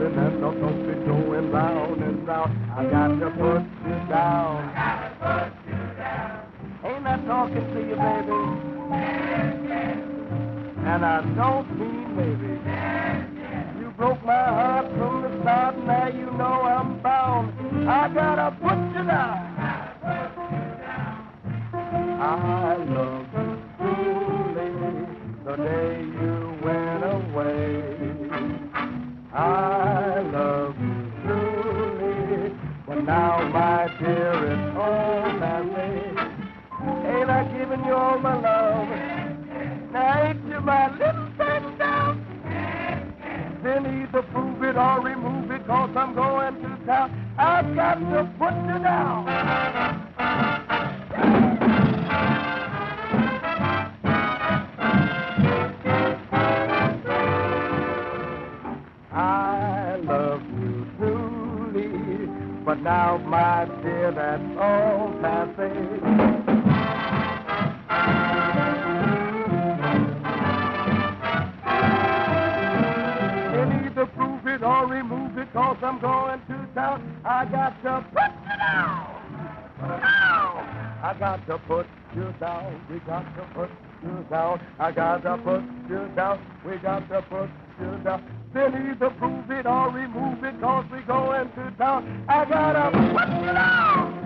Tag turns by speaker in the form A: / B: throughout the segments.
A: dancing and the funky going round and round. I got to put you down. Ain't I talking to you, baby? And I don't mean maybe. You broke my heart from the start, now you know I'm bound. I gotta put you down. I love you truly the day you went away. I love you truly, but now my dear it's all Mamie. Ain't I giving you all my love? Now ain't you my little baby down? Then either prove it or remove it, 'cause I'm going to town. I've got to put you down. I love you truly, but now, my dear, that's all passé. Prove it or remove it, 'cause I'm going to town. I got to put you down. I got to put you down. We got to put you down. I got to put you down. We got to put you down. Then either prove it or remove it, 'cause we going to town. I got to put you down.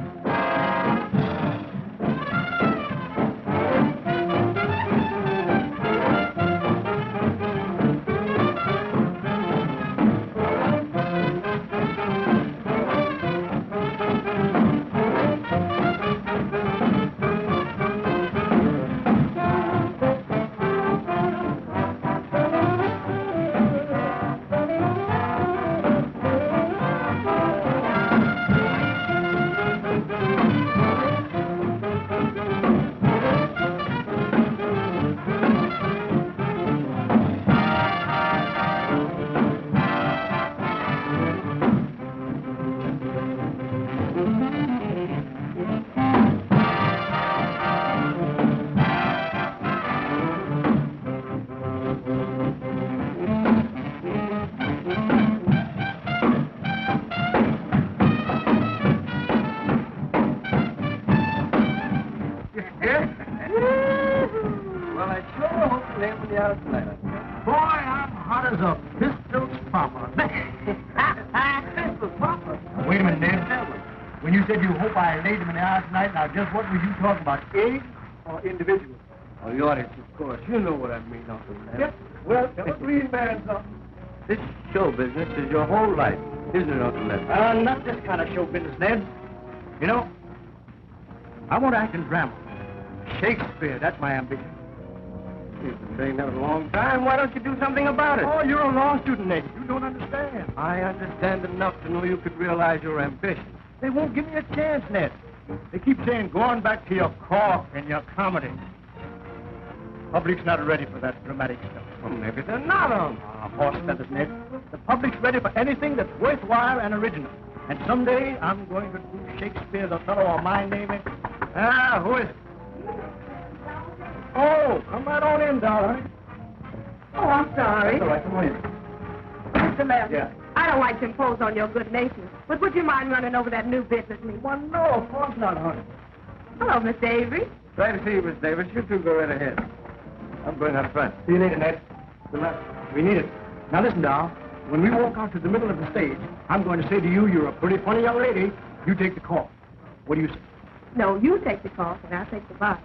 B: Just what were you talking about, age or individual?
A: Oh, the audience, of course. You know what I mean, Uncle Ned.
B: Yep. Well, evergreen man, something.
A: This show business is your whole life, isn't it, Uncle Ned?
B: Not this kind of show business, Ned. You know, I want to act in drama. Shakespeare, that's my ambition.
A: You've been saying that a long time. Why don't you do something about it?
B: Oh, you're a law student, Ned. You don't understand.
A: I understand enough to know you could realize your ambition.
B: They won't give me a chance, Ned. They keep saying, go on back to your cork and your comedy. Public's not ready for that dramatic stuff.
A: Well, maybe they're not on.
B: Horse feathers, Ned. The public's ready for anything that's worthwhile and original. And someday, I'm going to do Shakespeare, the fellow or my name is... Ah, who is it? Oh, come right on in, darling.
C: Oh, I'm sorry.
B: That's all right, come on in.
C: Mr. Levin,
B: Yeah.
C: I don't like to impose on your good nature, but would you mind running over that new business meeting?
B: Well, no, of course not, honey.
C: Hello, Miss Avery.
A: Glad to see you, Miss Davis. You two go right ahead. I'm going out front.
B: See you later, Ned. Good luck. We need it. Now, listen, doll. When we walk out to the middle of the stage, I'm going to say to you, you're a pretty funny young lady. You take the call. What do you say?
C: No, you take the call, and I'll take the box.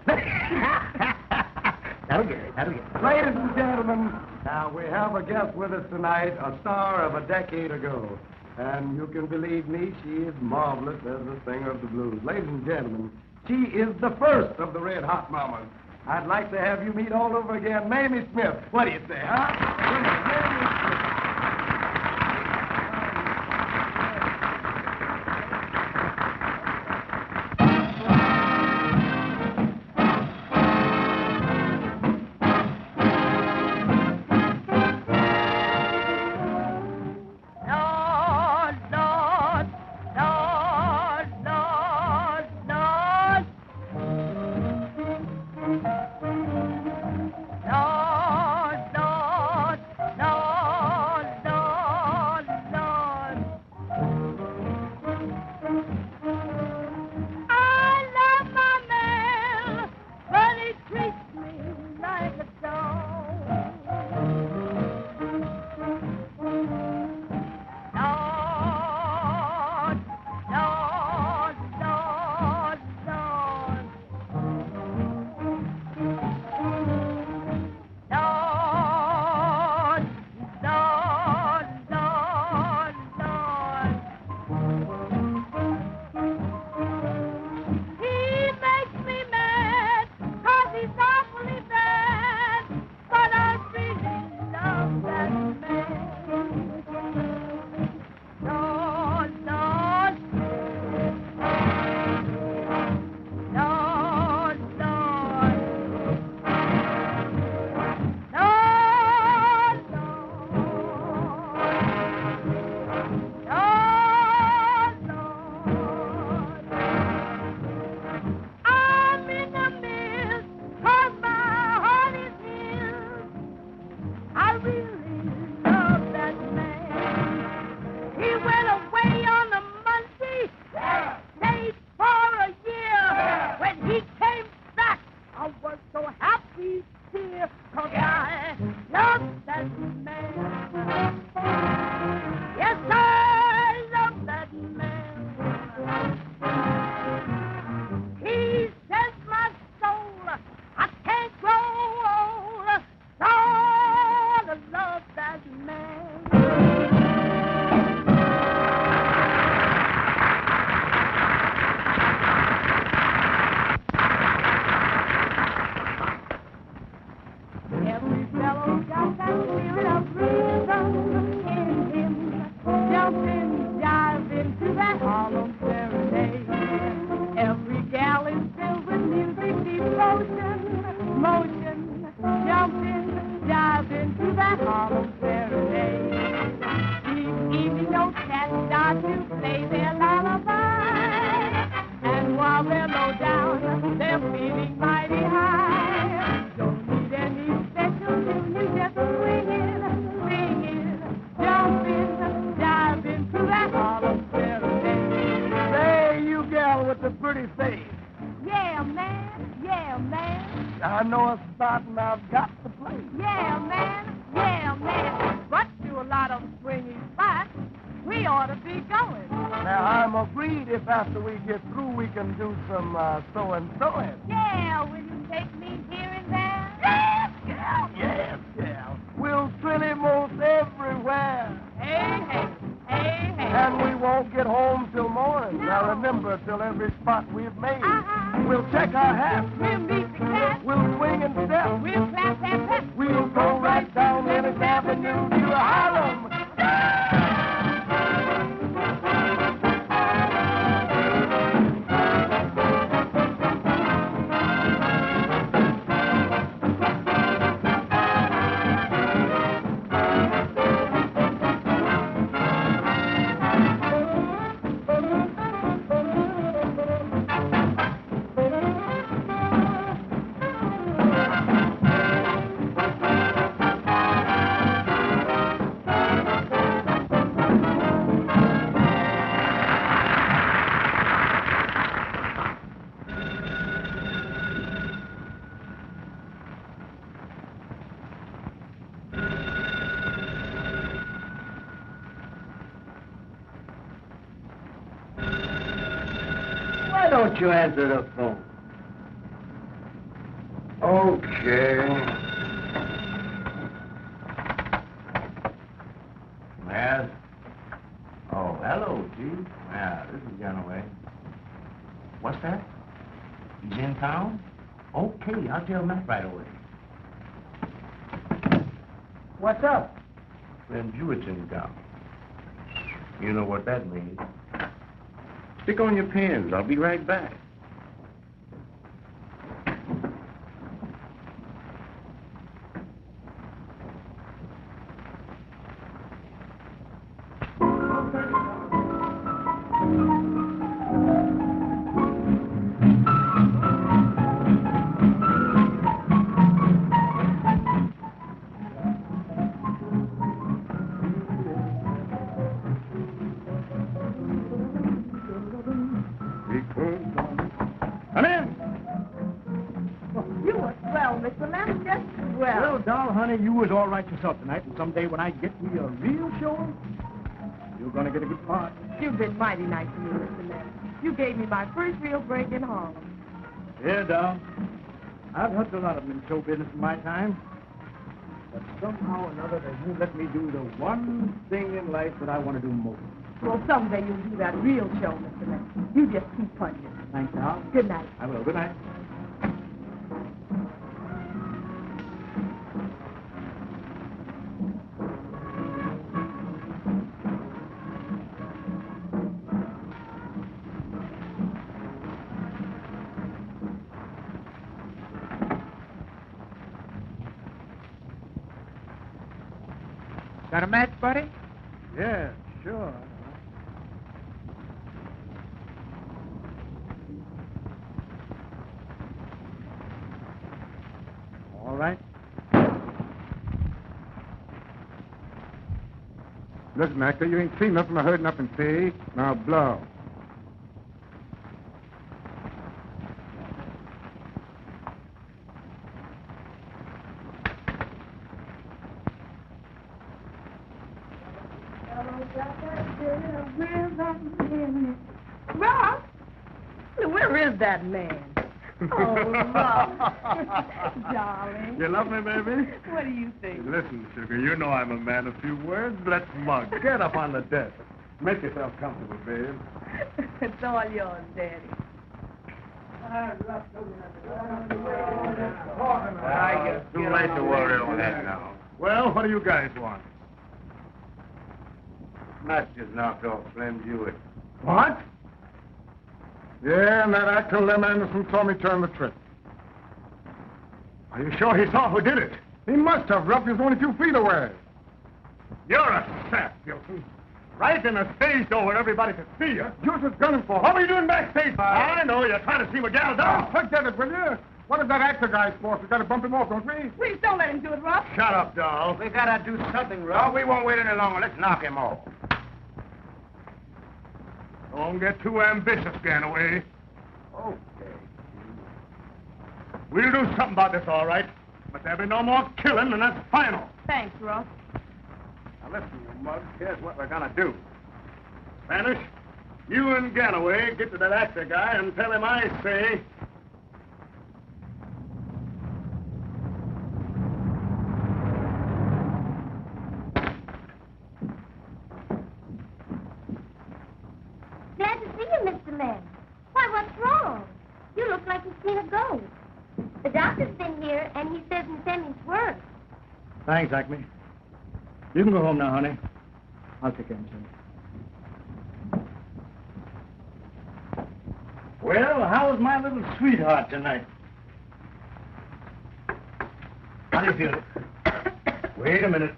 B: That'll get it. That'll get it.
A: Ladies and gentlemen, now we have a guest with us tonight, a star of a decade ago. And you can believe me, she is marvelous as a singer of the blues. Ladies and gentlemen, she is the first of the Red Hot Mamas. I'd like to have you meet all over again, Mamie Smith. What do you say, huh? Mamie Smith.
C: Lord, away on a Monday. Stayed for a year. When he came back, I was so happy, dear, 'cause I loved that man. Yes, I love that man. He sent my soul. I can't grow old. Lord, I love that man. Every fellow got that spirit of rhythm in him, jumping, jiving to that Harlem serenade. Every gal is filled with music, devotion, motion, jumping, jiving to that Harlem serenade. Each evening, those cats start to play their lullaby, and while they're low down, they're feeling mighty high. Don't need any special tune, you just swinging, singing, jumping, diving to that Harlem serenade.
A: Say, you gal with the pretty face.
C: Yeah, man, yeah, man,
A: I know a spot and I've got to play.
C: yeah, man, yeah, man. But to a lot of swingy spots, we ought to be going.
A: Now, I'm agreed if after we get through we can do some so-and-soing.
C: Yeah, will you take me here and there?
A: Yes, gal. Yes, gal. We'll trilly most everywhere.
C: Hey, hey, hey, hey.
A: And we won't get home till morning. Now, remember, till every spot we've made.
C: Uh-huh.
A: We'll check our hats.
C: We'll meet the cat.
A: We'll swing and step.
C: We'll clap that pep.
A: We'll go right down Lennox Avenue to Harlem.
B: Why don't you answer the phone? Okay. Yes. Oh, hello, Chief. Yeah, this is Genoway. What's that? He's in town? Okay, I'll tell Matt right away. What's up? Then Jewett's in town. You know what that means. Stick on your pins. I'll be right back. Come in.
C: You were swell, Mr. Lamb, just swell.
B: Well, doll, honey, you was all right yourself tonight, and someday when I get me a real show, you're gonna get a good part.
C: You've been mighty nice to me, Mr. Lamb. You gave me my first real break in Harlem.
B: Yeah, doll. I've helped a lot of them in show business in my time. But somehow or another, they won't let me do the one thing in life that I want to do most.
C: Well, someday you'll do that real show, Mr. Lamb. You just keep punching.
B: Thanks, doll.
C: Good night.
B: I will. Good night.
D: Got a match, buddy?
B: Yeah, sure. All right.
E: Listen, actor, you ain't seen nothing or heard nothing, see? Now blow.
C: Rob, where is that man? Oh, Rob. Darling.
E: You love me, baby?
C: What do you think?
E: Listen, sugar, you know I'm a man of few words. Let's mug. Get up on the desk. Make yourself comfortable, babe.
C: It's all yours, Daddy.
B: Too late to worry over that now.
E: Well, what do you guys want?
B: Matt just knocked off Slim Jewett.
E: What? Yeah, and that actor Lem Anderson saw me turn the trick. Are you sure he saw who did it? He must have, Ruff. He was only a few feet away. You're a sap, Gilson. Right in the stage door where everybody could see you. You was gunning for. What were you doing backstage? I know, you're trying to see what gal does. Oh, forget it, will you? What is that actor guy's for? We gotta bump him off, don't we?
C: Please don't let him do it, Rob.
B: Shut up, doll. We gotta do something, Rob. We won't wait any longer. Let's knock him off.
E: Don't get too ambitious, Ganaway.
B: Okay.
E: We'll do something about this, all right. But there'll be no more killing, and that's final.
C: Thanks, Rob.
E: Now listen, you mug. Here's what we're gonna do. Spanish, you and Ganaway get to that actor guy and tell him I say...
F: Glad to see you, Mr. Lem. Why, what's wrong? You look like you've seen a ghost. The doctor's been here, and he says Miss Emmy's worse.
G: Thanks, Acme. You can go home now, honey. I'll take care of him. Well, how's my little sweetheart tonight? How do you feel? Wait a minute.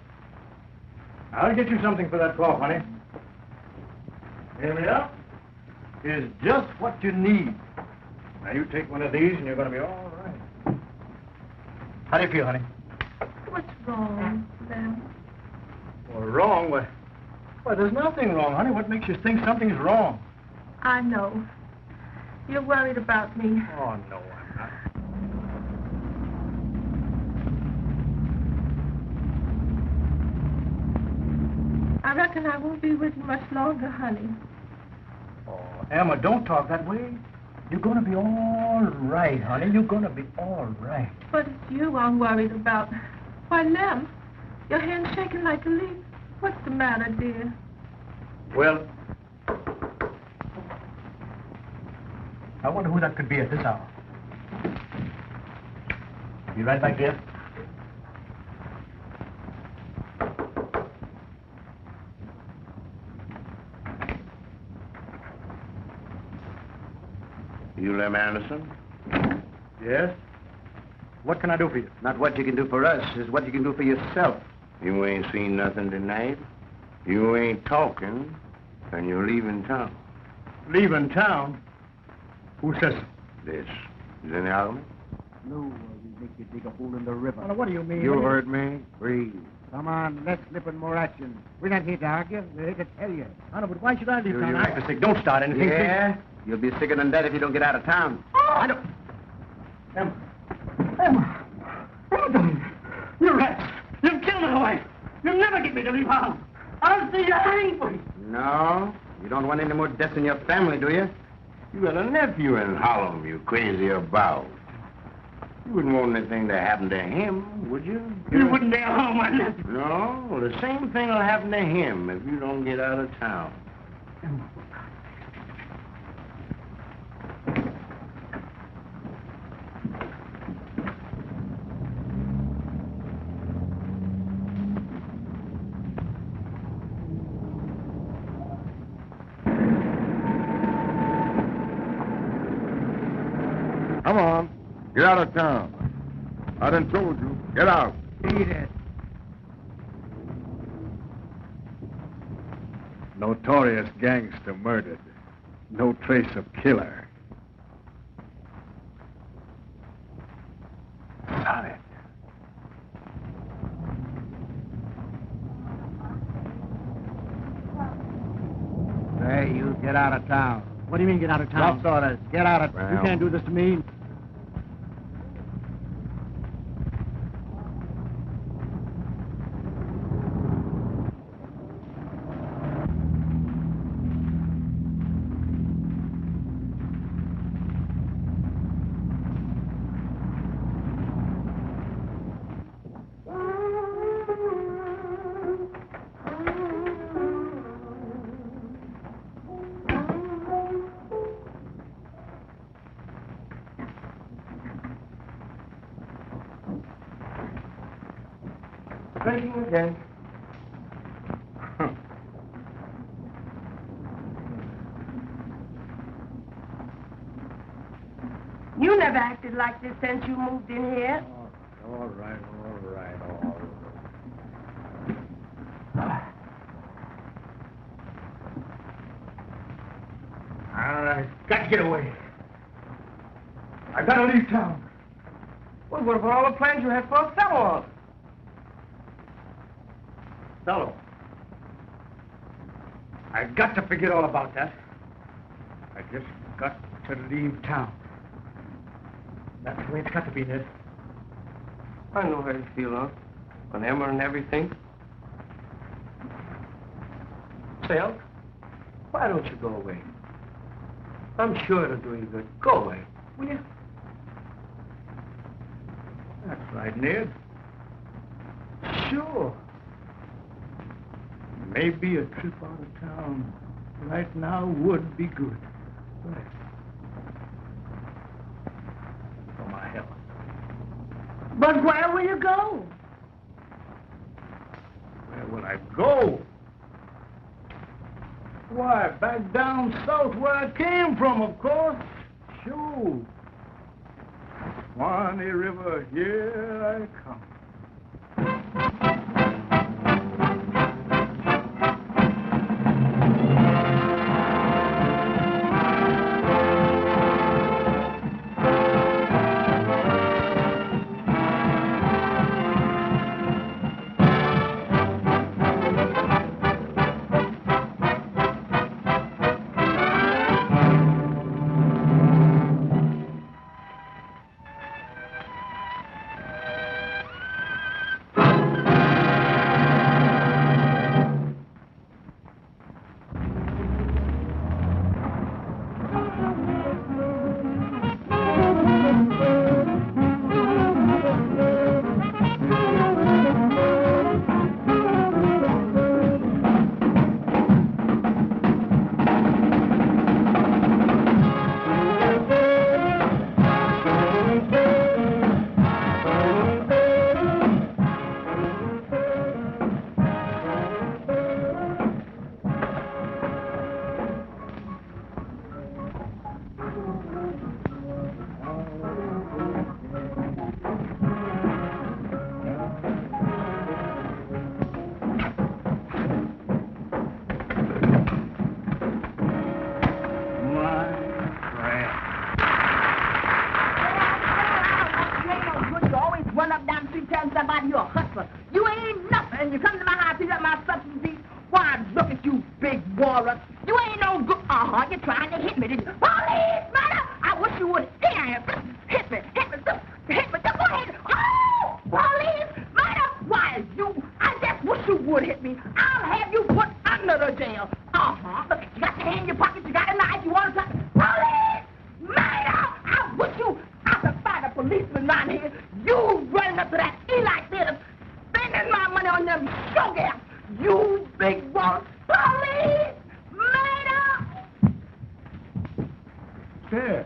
G: I'll get you something for that cough, honey. Here we are. Is just what you need. Now, you take one of these, and you're going to be all right. How do you feel, honey?
C: What's wrong, Lem?
G: Well, wrong? Why, there's nothing wrong, honey. What makes you think something's wrong?
C: I know. You're worried about me.
G: Oh, no, I'm not.
C: I reckon I won't be with you much longer, honey.
G: Oh, Emma, don't talk that way. You're going to be all right, honey. You're going to be all right.
C: But it's you I'm worried about. Why, Lem, your hand's shaking like a leaf. What's the matter, dear?
G: Well, I wonder who that could be at this hour. Be right back, dear.
B: You Lem Anderson?
G: Yes? What can I do for you?
B: Not what you can do for us, is what you can do for yourself. You ain't seen nothing tonight. You ain't talking, and you're leaving town.
G: Leaving town? Who says so?
B: This. Is any argument?
A: No, we make you dig a hole in the river.
G: Well, what do you mean?
A: You heard me. Breathe. Come on, let's slip in more action. We're not here to argue. We're here to tell you.
G: I know, but why should I leave town?
B: you
G: I'm sick. Don't start anything.
B: Yeah? You'll be sicker than that if you don't get out of town.
G: I don't... Emma. Emma, darling. You rats. You've killed my wife. You'll never get me to leave home. I'll see you hanged for you.
B: No? You don't want any more deaths in your family, do you? You got a nephew in Harlem you crazy about. You wouldn't want anything to happen to him, would you?
G: You wouldn't dare harm my nephew.
B: No, well, the same thing will happen to him if you don't get out of town.
G: Emma.
E: Come on. Get out of town. I done told you. Get out.
A: Beat it.
E: Notorious gangster murdered. No trace of killer. Solid.
A: say you get out of town.
G: What do you mean, get out of town?
A: Rough orders. Get out of town.
G: You can't do this to me.
A: Drinking again.
C: You never acted like this since you moved in here.
A: All right.
G: Got to get away. I got to leave town.
A: Well, what about all the plans you had for a fellow?
G: Fellow. I got to forget all about that. I just got to leave town. That's the way it's got to be, Ned.
A: I know how you feel, huh? On Emma and everything. Well, why don't you go away? I'm sure it'll do you good. Go away, will you?
G: That's right, Ned.
A: Sure.
G: Maybe a trip out of town right now would be good. Right. For my health.
C: But where will you go?
G: Where will I go? Why, back down south where I came from, of course. Sure. Swanee River, here I come.
C: Somebody you're a hustler. You ain't nothing. You come to my house, pick up my substance. Why, look at you, big walrus. You ain't no good. You're trying to hit me. Police, mother! I wish you would. Hit me. Just go ahead. Oh, police, mother! Why, I just wish you would hit me. I'll have you put under the jail. Look, you got your hand in your pocket. You got a knife. You want to touch? Police, mother! I wish you. I could find a policeman around here. You running up to that Eli Theater, spending my money on them showgaps. You big boss. Police! Murder!
G: There.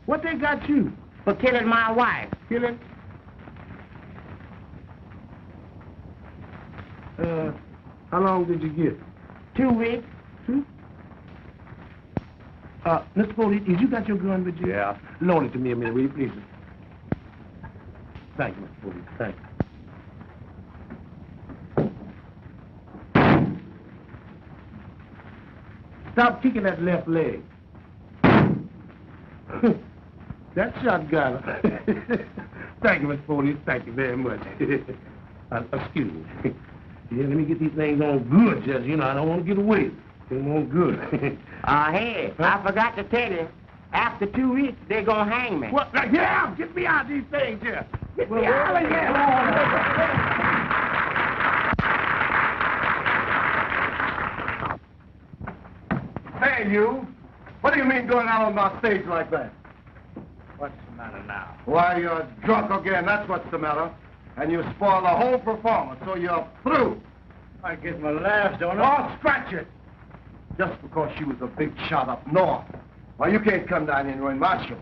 G: What they got you?
C: For killing my wife.
G: Killing? How long did you get?
C: 2 weeks.
G: 2? Mr. Foley, have you got your gun with you? Yeah. Loan it to me a minute, will you, please? Thank you, Mr. Foley. Thank you. Stop kicking that left leg. That shot got her. Thank you, Mr. Foley. Thank you very much. Excuse me.
B: Yeah, let me get these things on good, Judge. You know, I don't want to get away. Get them on good.
A: Hey, I forgot to tell you. After 2 weeks, they're going to hang me.
B: What? Yeah, get me out of these things here. Get me out of here.
E: Hey, you. What do you mean going out on my stage like that?
G: What's the matter now?
E: Why, you're drunk again, that's what's the matter. And you spoil the whole performance, so you're through.
G: I get my laughs, don't I?
E: Oh, scratch it! Just because she was a big shot up north. Why, you can't come down here and ruin my show.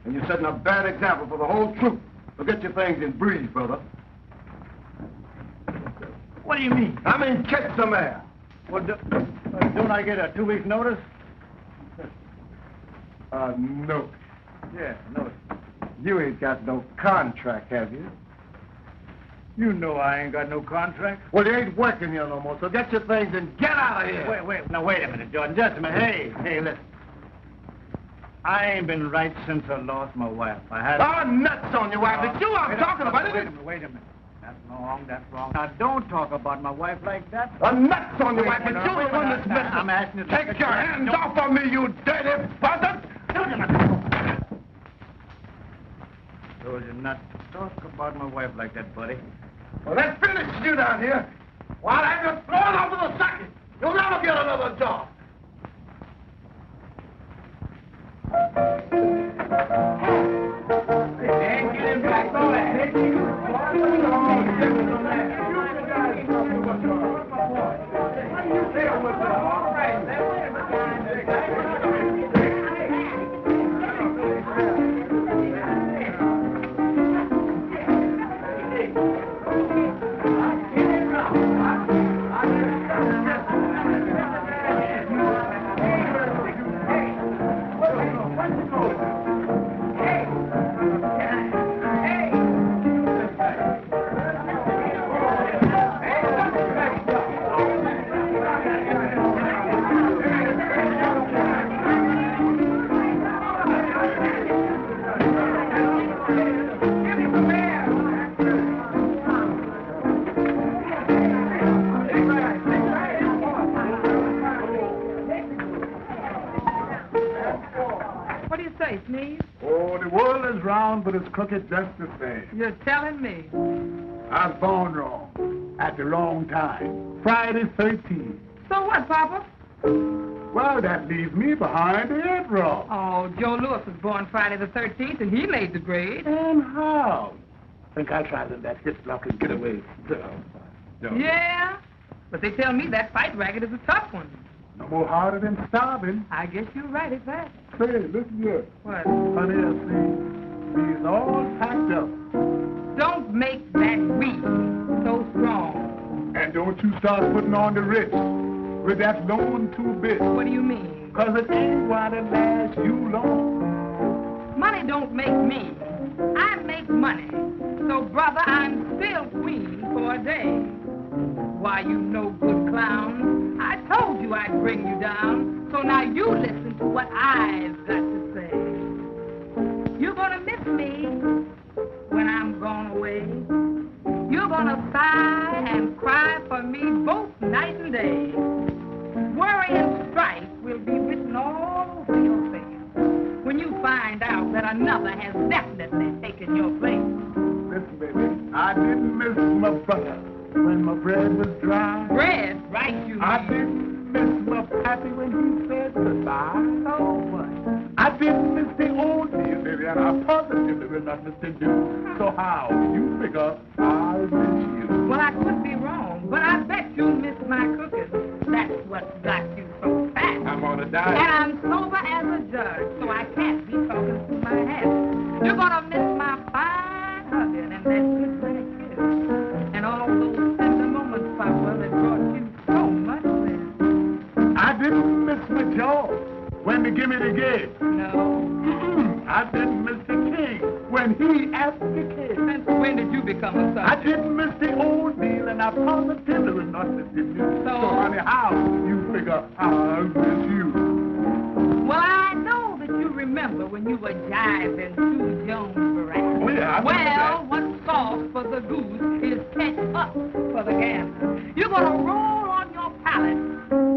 E: And you're setting a bad example for the whole troupe. So get your things in breeze, brother.
G: What do you mean?
E: I mean, catch some air.
G: Well, don't I get a 2 weeks notice?
E: No.
G: Yeah, notice.
E: You ain't got no contract, have you?
G: You know I ain't got no contract.
E: Well, you ain't working here no more, so get your things and get out of here.
G: Wait a minute, Jordan, just a minute. Hey, listen. I ain't been right since I lost my wife. I had...
E: Oh, nuts on your wife. It's you I'm talking about, isn't it?
G: Wait a minute. That's wrong. Now, don't talk about my wife like that.
E: Nuts on your wife, but you're the one that's messing.
G: I'm asking you to...
E: Take your hands off of me, you dirty buzzard!
G: Told you not to talk about my wife like that, buddy.
E: Well, let's finish you down here. While I just throw it over the socket. You'll never get another job.
A: Hey, get him back on
E: Oh, the world is round, but it's crooked just the same.
D: You're telling me.
E: I was born wrong, at the wrong time. Friday 13th.
D: So what, Papa?
E: Well, that leaves me behind the 8th row.
D: Oh, Joe Lewis was born Friday the 13th, and he made the grade.
E: And how? Think I'll try to let his luck and get away.
D: Yeah, but they tell me that fight racket is a tough one.
E: No more harder than starving.
D: I guess you're right at that.
E: Say, listen here.
D: What?
E: Honey, I see. He's all packed up.
D: Don't make that weed so strong.
E: And don't you start putting on the rich with that loan 2 bit.
D: What do you mean?
E: 'Cause it ain't gonna last you long.
D: Money don't make me. I make money. So, brother, I'm still queen for a day. Why, you no good clown. I told you I'd bring you down. So now you listen to what I've got to say. You're gonna miss me when I'm gone away. You're gonna sigh and cry for me both night and day. Worry and strife will be written all over your face when you find out that another has definitely taken your place.
E: Listen, baby, I didn't miss my butter when my bread was dry.
D: Bread, right, you
E: I
D: mean.
E: didn't miss my pappy when he said goodbye.
D: So what?
E: I didn't miss the old days, baby, and I positively will not miss the new. So how you figure I'll miss you?
D: Well, I could be wrong, but I bet you miss my cooking. That's what's got you so fat.
E: I'm on a
D: And
E: diet.
D: I'm sober as a judge, so I can't be talking through my hat. You're gonna miss my fine hugging and that good night kiss. And all those tender moments, Papa, that brought you so much bliss.
E: I didn't miss my jaw when they give me the gig.
D: No.
E: I didn't miss the king when he asked the kid.
D: Since when did you become a
E: I
D: subject?
E: didn't miss the old deal, and I positively will not miss the new.
D: So?
E: Honey, how you figure I'll miss you?
D: Well, I know that you remember when you were jiving Sue Jones Barrett.
E: Oh, yeah, I remember
D: Well,
E: that.
D: what's sauce for the goose is catch up for the gander. You're gonna roll on your pallet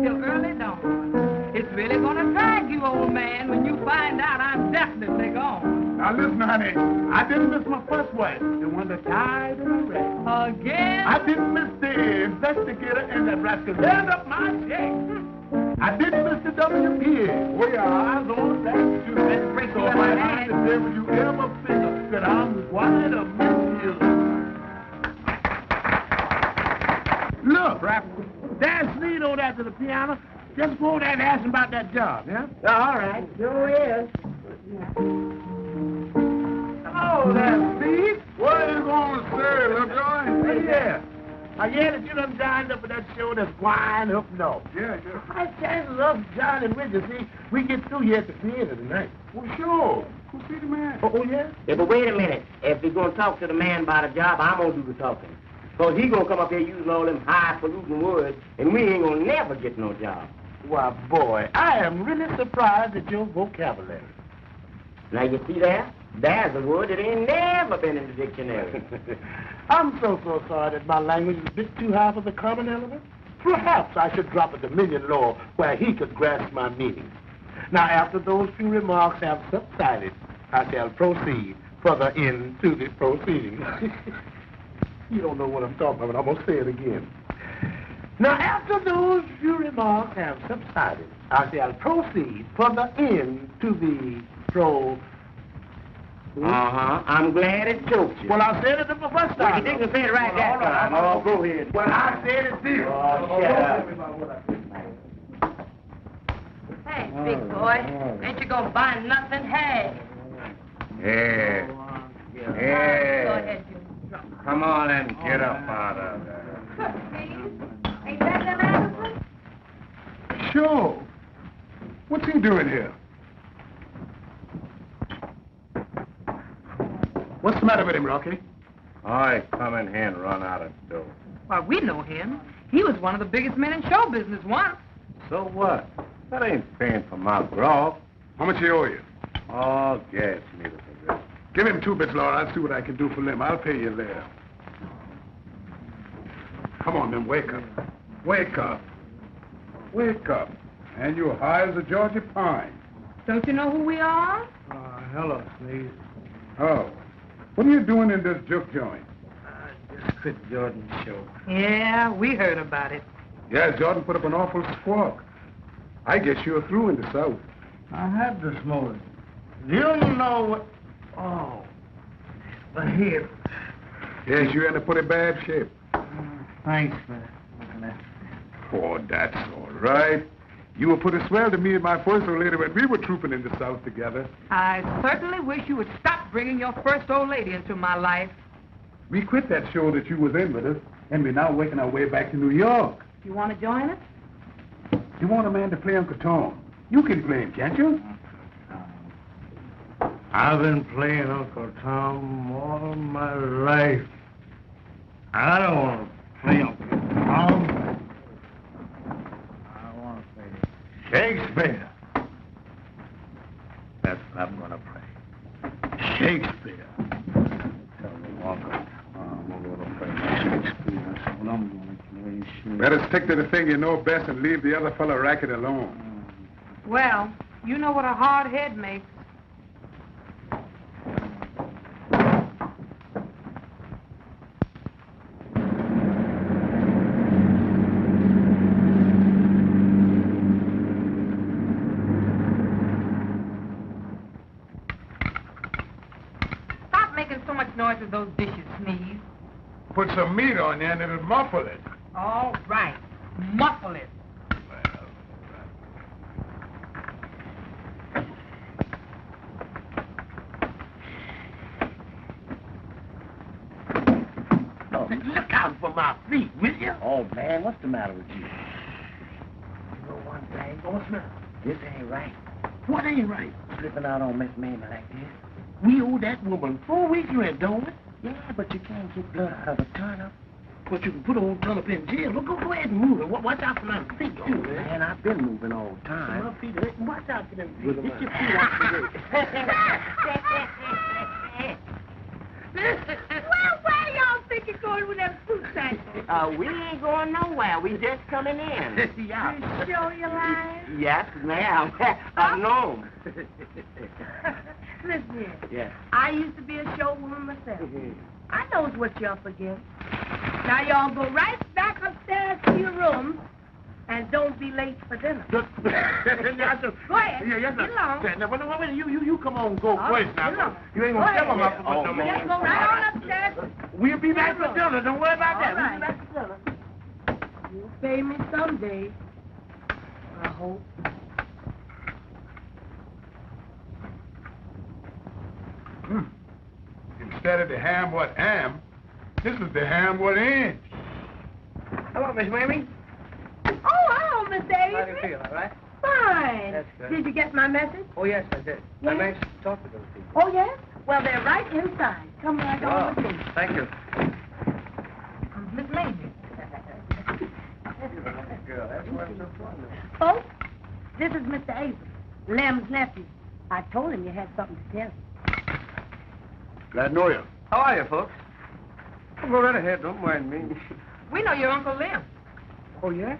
D: till early dawn. It's really gonna drag you, old man, when you find out I'm definitely gone.
E: Now listen, honey, I didn't miss my first wife, the one that died in a wreck.
D: Again?
E: I didn't miss the investigator and that rascal held up my check. I didn't miss the WPA. We are eyes on that too.
D: Let's break
E: So
D: the
E: if
D: other
E: I
D: hand.
E: the devil you ever figure that I'm quite a miss you. Look, Rap, Dad Sneed over there to the piano. Just go over there and ask him about that job, yeah?
B: All right, sure is.
E: Oh, there, Steve. What are you going to say, little boy? Hey, yeah. I hear that you done dined up at that show that's wine up north. Yeah. High chances of John and Richard, see, we get through here at the theater tonight. Well, sure. Who see the man? Oh, yeah?
B: Yeah, but wait a minute. If you're going to talk to the man about a job, I'm going to do the talking. Because he going to come up here using all them high-polluting words, and we ain't going to never get no job.
E: Why, boy, I am really surprised at your vocabulary.
B: Now, you see that? There's a word that ain't never been in the dictionary.
E: I'm so sorry that my language is a bit too high for the common element. Perhaps I should drop a dominion law where he could grasp my meaning. Now, after those few remarks have subsided, I shall proceed further into the proceedings. You don't know what I'm talking about, I'm going to say it again. Now, after those few remarks have subsided, I shall proceed further into the
B: I'm glad it choked you.
E: Well, I said it the first time.
B: Well, you didn't say it right that time. Oh, go ahead.
E: Well, I said it this.
B: Oh, shut up.
D: Hey, big boy, ain't you gonna buy nothing? Hey.
G: Yeah.
D: Go
G: Yeah.
D: ahead, you.
G: Come on and get up out of there.
F: Ain't that the matter?
E: Sure. What's he doing here? What's the matter with him, Rocky?
G: I come in here and run out of dough.
D: Why, we know him. He was one of the biggest men in show business once.
G: So what? That ain't paying for my grog.
E: How much he owe you?
G: Oh, gas meter for this.
E: Give him 2 bits, Laura. I'll see what I can do for him. I'll pay you later. Come on, then, wake up. Wake up. Wake up. And you're high as a Georgia pine.
D: Don't you know who we are?
E: Hello, Sneeze. Oh. What are you doing in this juke joint?
A: Just quit Jordan's show.
D: Yeah, we heard about it.
E: Yeah, Jordan put up an awful squawk. I guess you're through in the South.
A: I had this motive. You know what? Oh, the hip.
E: Yes, you're in a pretty bad shape.
A: Thanks for looking at me.
E: Oh, that's all right. You were pretty swell to me and my first old lady when we were trooping in the South together.
D: I certainly wish you would stop bringing your first old lady into my life.
E: We quit that show that you was in with us, and we're now working our way back to New York.
D: You want to join us?
E: You want a man to play Uncle Tom. You can play him, can't you?
G: I've been playing Uncle Tom all my life. I don't want to play Uncle Tom.
A: I want to play
G: Shakespeare. That's what I'm going to play. Shakespeare. Tell me, Uncle Tom, I'm going to play Shakespeare. That's what I'm going to play. Shakespeare.
E: Better stick to the thing you know best and leave the other fellow racket alone.
D: Well, you know what a hard head makes. Stop making so much noise with those dishes, Sneeze.
E: Put some meat on there and it'll muffle it.
D: All right. Muffle it.
E: Look out for my feet, will you?
B: Oh, man, what's the matter with you?
E: You know one thing, Bossman?
B: This ain't right.
E: What ain't right?
B: Slipping out on Miss Mamie like this.
E: We owe that woman 4 weeks rent, don't we?
B: Yeah, but you can't get blood out of a turnip. But you can put old John up in jail. Look, go ahead and move it. Watch out for my feet, too, man.
A: Man, I've been moving all the time.
B: My feet hurt. Watch out for them feet.
A: Good
B: Get your
A: man.
B: feet out the way.
D: Well, where y'all think you're going with them fruit samples?
H: We ain't going nowhere. We just coming in.
B: Yeah.
D: You sure you're lying?
H: Yes, ma'am. No.
D: Listen here.
H: Yes.
D: I used to be a showwoman myself. I knows what you're up against. Now y'all go right back upstairs to your room and don't be late for dinner.
B: Yes, sir.
D: Go ahead.
B: Yeah, yes, sir.
D: Get along.
B: No, wait, you come on, go
D: All
B: first
D: right,
B: now.
D: get along.
B: You ain't gonna
D: Go
B: tell them
D: ahead.
B: up for no
D: Just go right on upstairs.
B: We'll be back for dinner. Don't worry about that.
D: All right.
B: We'll be back for dinner.
D: You'll pay me someday. I hope.
E: Instead of the ham what am, this is the ham what ain't.
H: Hello, Miss Mamie.
D: Oh, hello, Miss Daisy.
H: How do you feel, all right?
D: Fine.
H: That's good.
D: Did you get my message?
H: Oh, yes, I did.
D: Yes?
H: I managed to talk to those people.
D: Oh, yes? Well, they're right inside. Come right on with me.
H: Thank you.
D: Miss Mamie.
H: Girl, that's why I'm so fun.
D: Folks, this is Mr. Avery, Lem's nephew. I told him you had something to tell him.
E: Glad to know you.
H: How are you, folks? Go right ahead. Don't mind me.
D: We know your Uncle Lem.
H: Oh, yes?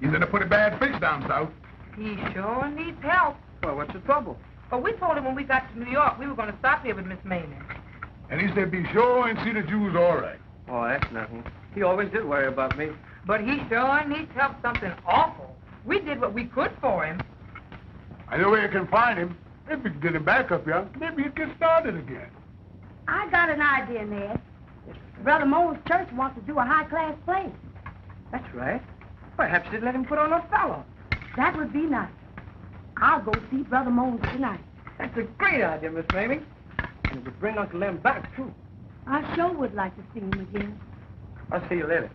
E: He's in a pretty bad fix down south.
D: He sure needs help.
H: Well, what's the trouble?
D: But we told him when we got to New York we were going to stop here with Miss Mamie.
E: And he said be sure and see the Jews all right.
H: Oh, that's nothing. He always did worry about me.
D: But he sure needs help something awful. We did what we could for him.
E: I know where you can find him. If we can get him back up here, maybe he'd get started again.
F: I got an idea, Ned. Brother Mo's church wants to do a high-class play.
H: That's right. Perhaps they'd let him put on a fellow.
F: That would be nice. I'll go see Brother Mo's tonight.
H: That's a great idea, Miss Mamie. And it would bring Uncle Lem back, too.
F: I sure would like to see him again.
H: I'll see you later.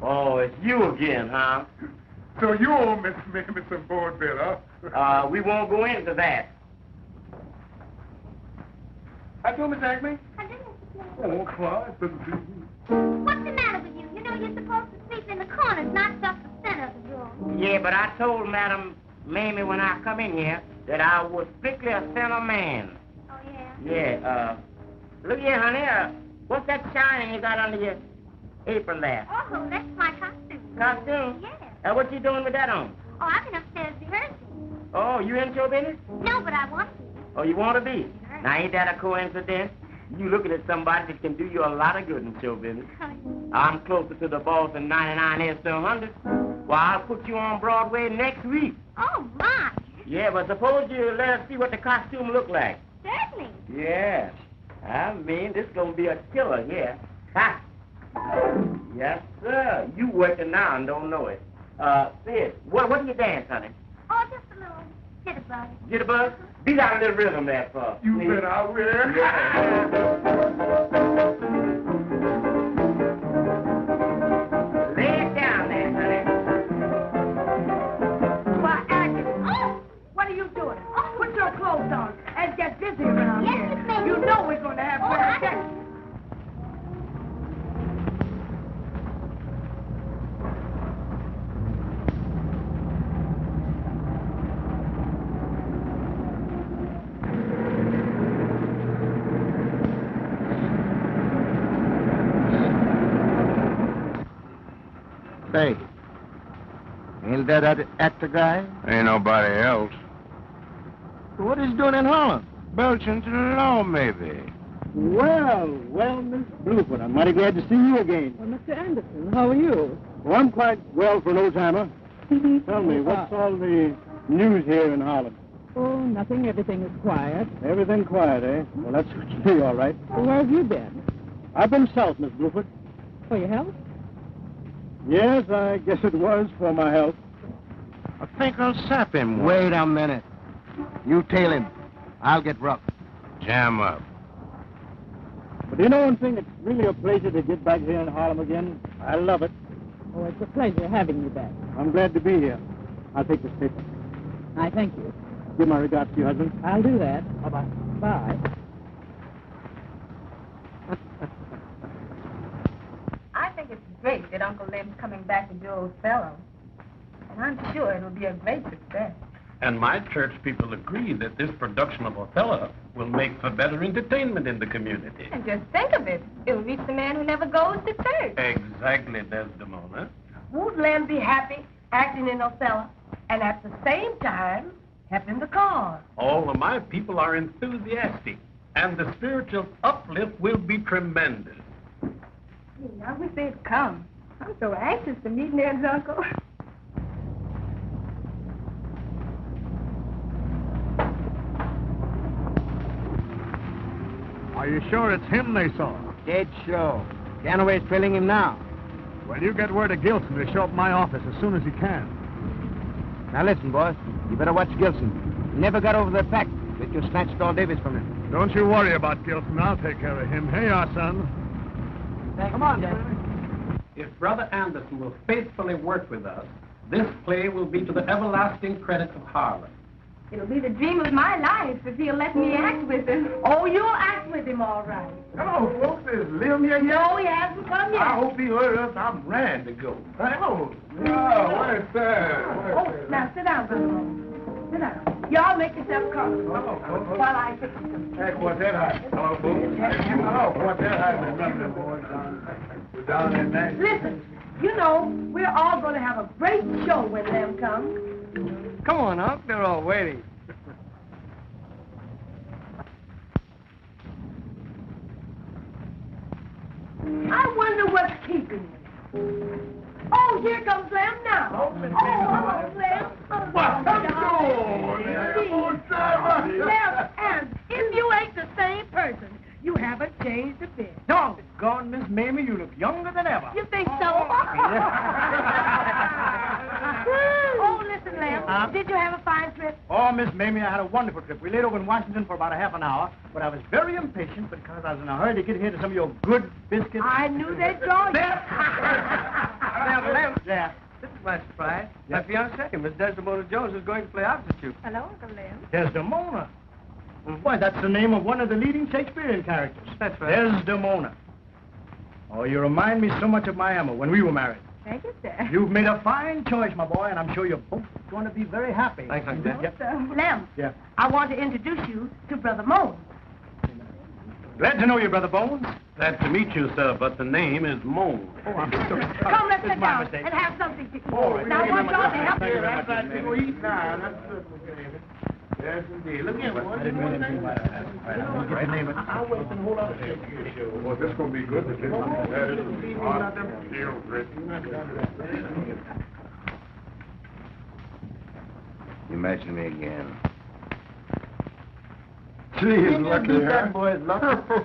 B: Oh, it's you again, huh?
E: So you owe Miss Mamie some board bill, huh?
B: We won't go into that.
H: I do, Miss Acme.
F: I didn't.
E: Oh, quiet.
F: What's the matter with you? You know you're supposed to sleep in the corners, not just the center of the room.
H: Yeah, but I told Madam Mamie when I come in here that I was strictly a center man.
F: Oh, yeah?
H: Yeah, look here, honey, what's that shining you got under your apron there?
F: Oh, that's my costume.
H: Costume?
F: Yes.
H: What you doing with that on?
F: Oh, I've been upstairs rehearsing.
H: Oh, you in show business?
F: No, but I want to.
H: Oh, you want to be? Now, ain't that a coincidence? You looking at somebody that can do you a lot of good in show business. I'm closer to the boss than 99 is to 100. Well, I'll put you on Broadway next week.
F: Oh, my.
H: Yeah, but suppose you let us see what the costume look like.
F: Certainly.
H: Yeah. I mean, this gonna be a killer here. Ha! Yes, sir. You working now and don't know it. Sid, what do you dance, honey?
F: Oh, just a little jitterbug.
H: Jitterbug? Beat out a little rhythm there, for
E: You bet I will.
H: Lay it down there, honey.
D: Why, Agnes. Oh! What are you doing? Put your clothes on and get busy around
F: Yes,
D: here.
F: Miss Mamie.
D: You know we're going to have bad sex.
A: Say, ain't that actor guy?
B: Ain't nobody else.
A: What is he doing in Harlem?
B: Belching to the law, maybe.
A: Well, Miss Bluefoot, I'm mighty glad to see you again.
D: Well, Mr. Anderson, how are you?
A: Well, I'm quite well for an old-timer.
G: Tell me, what's all the news here in Harlem?
D: Oh, nothing. Everything is quiet.
G: Everything quiet, eh? Well, that's me, all right.
D: Well, where have you been?
G: I've been south, Miss Bluford.
D: For your health?
G: Yes, I guess it was for my health.
B: I think I'll sap him.
A: Wait a minute. You tail him. I'll get rough.
B: Jam up.
G: But you know one thing? It's really a pleasure to get back here in Harlem again. I love it.
D: Oh, it's a pleasure having you back.
G: I'm glad to be here. I'll take this paper.
D: I thank you.
G: Give my regards to your husband.
D: I'll do that.
G: Bye-bye.
D: Bye.
I: I think it's great that Uncle Lem's coming back with your old fellow. And I'm sure it'll be a great success.
J: And my church people agree that this production of Othello will make for better entertainment in the community.
I: And just think of it. It'll reach the man who never goes to church.
J: Exactly, Desdemona.
K: Won't Lem be happy acting in Othello and at the same time helping the cause?
J: All of my people are enthusiastic, and the spiritual uplift will be tremendous.
I: I wish they'd come. I'm so anxious to meet Ned's uncle.
E: Are you sure it's him they saw?
A: Dead sure. Canaway's trailing him now.
E: Well, you get word to Gilson to show up at my office as soon as he can.
A: Now listen, boss. You better watch Gilson. He never got over the fact that you snatched all Davis from him.
E: Don't you worry about Gilson. I'll take care of him. Here you are, son.
A: Come on, Jack.
J: If Brother Anderson will faithfully work with us, this play will be to the everlasting credit of Harlem.
I: It'll be the dream of my life if he'll let me act with him.
K: Oh, you'll act with him all right.
B: Hello, folks. Is Lem here yet?
K: No, he hasn't come yet.
B: I hope he heard us. I'm ready to go. Hello.
E: Oh, where's that?
K: Oh, now sit down, Brother Moon. Sit down. Y'all make yourself comfortable while I fix some.
E: Hey, quartet high. Hello, folks. Hello, quartet high. Remember, boys. We're down in there.
K: Listen, you know, we're all going to have a great show when Lem comes.
A: Come on, Unc. They're all waiting.
K: I wonder what's keeping him. Oh, here comes Lem now. Oh, hello, Lem. Lem, and if you ain't the same person, you haven't changed a bit.
A: Doggone, Miss Mamie, you look younger than ever.
K: You think so? Oh, listen, Lem. Did you have a fine trip?
G: Oh, Miss Mamie, I had a wonderful trip. We laid over in Washington for about a half an hour, but I was very impatient because I was in a hurry to get here to some of your good biscuits.
K: I knew they'd draw you.
A: Lem. Yeah. This is my surprise. My fiancée, Miss Desdemona Jones, is going to play opposite you.
I: Hello, Uncle Lem.
G: Desdemona. Why, that's the name of one of the leading Shakespearean characters.
A: That's right.
G: Desdemona. Oh, you remind me so much of my Emma when we were married.
I: Thank you, sir.
G: You've made a fine choice, my boy, and I'm sure you're both going to be very happy.
A: Thanks, Uncle Lem.
G: Yep.
K: Lem,
G: Yeah.
K: I want to introduce you to Brother Moan.
G: Glad to know you, Brother Bones.
J: Glad to meet you, sir, but the name is Moan.
G: Oh, I'm sorry.
K: Come, let's
G: It's
K: sit
G: my
K: down
G: mistake.
K: and have something to eat.
G: All right.
K: Now, I want y'all to help
G: Thank you
K: me.
G: very much,
B: That's right.
G: Miss
B: We'll
G: Mamie.
B: eat now. That's good, Miss David. Yes, indeed. Look here, boy.
G: I didn't mean anything by that. Right, name it.
B: I'll wait for the whole other Shakespeare show.
E: Well, this is going to be good. This is
B: You mentioned me again.
E: Gee, he's lucky, huh?
B: That boy's lucky.